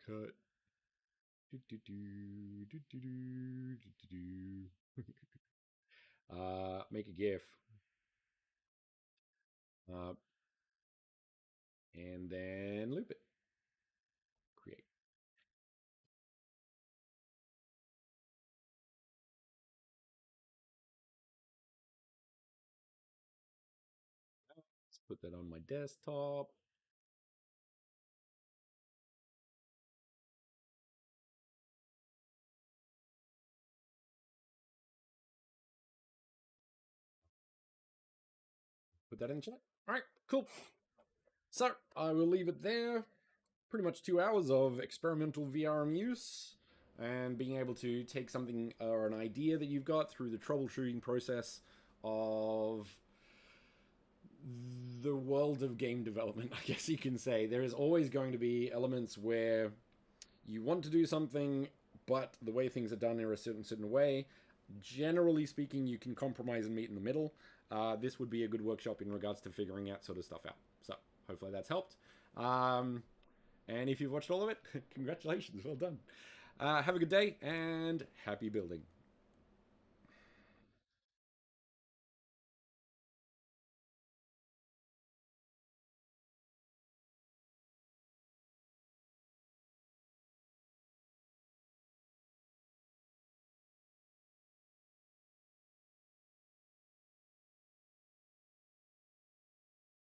Cut. Make a GIF. Uh, and then loop it. Create. Let's put that on my desktop. Put that in the chat. All right, cool. So I will leave it there. Pretty much 2 hours of experimental VRM use and being able to take something or an idea that you've got through the troubleshooting process of the world of game development, I guess you can say. There is always going to be elements where you want to do something, but the way things are done in a certain way. Generally speaking, you can compromise and meet in the middle. This would be a good workshop in regards to figuring that sort of stuff out. So hopefully that's helped. And if you've watched all of it, congratulations, well done. Have a good day and happy building.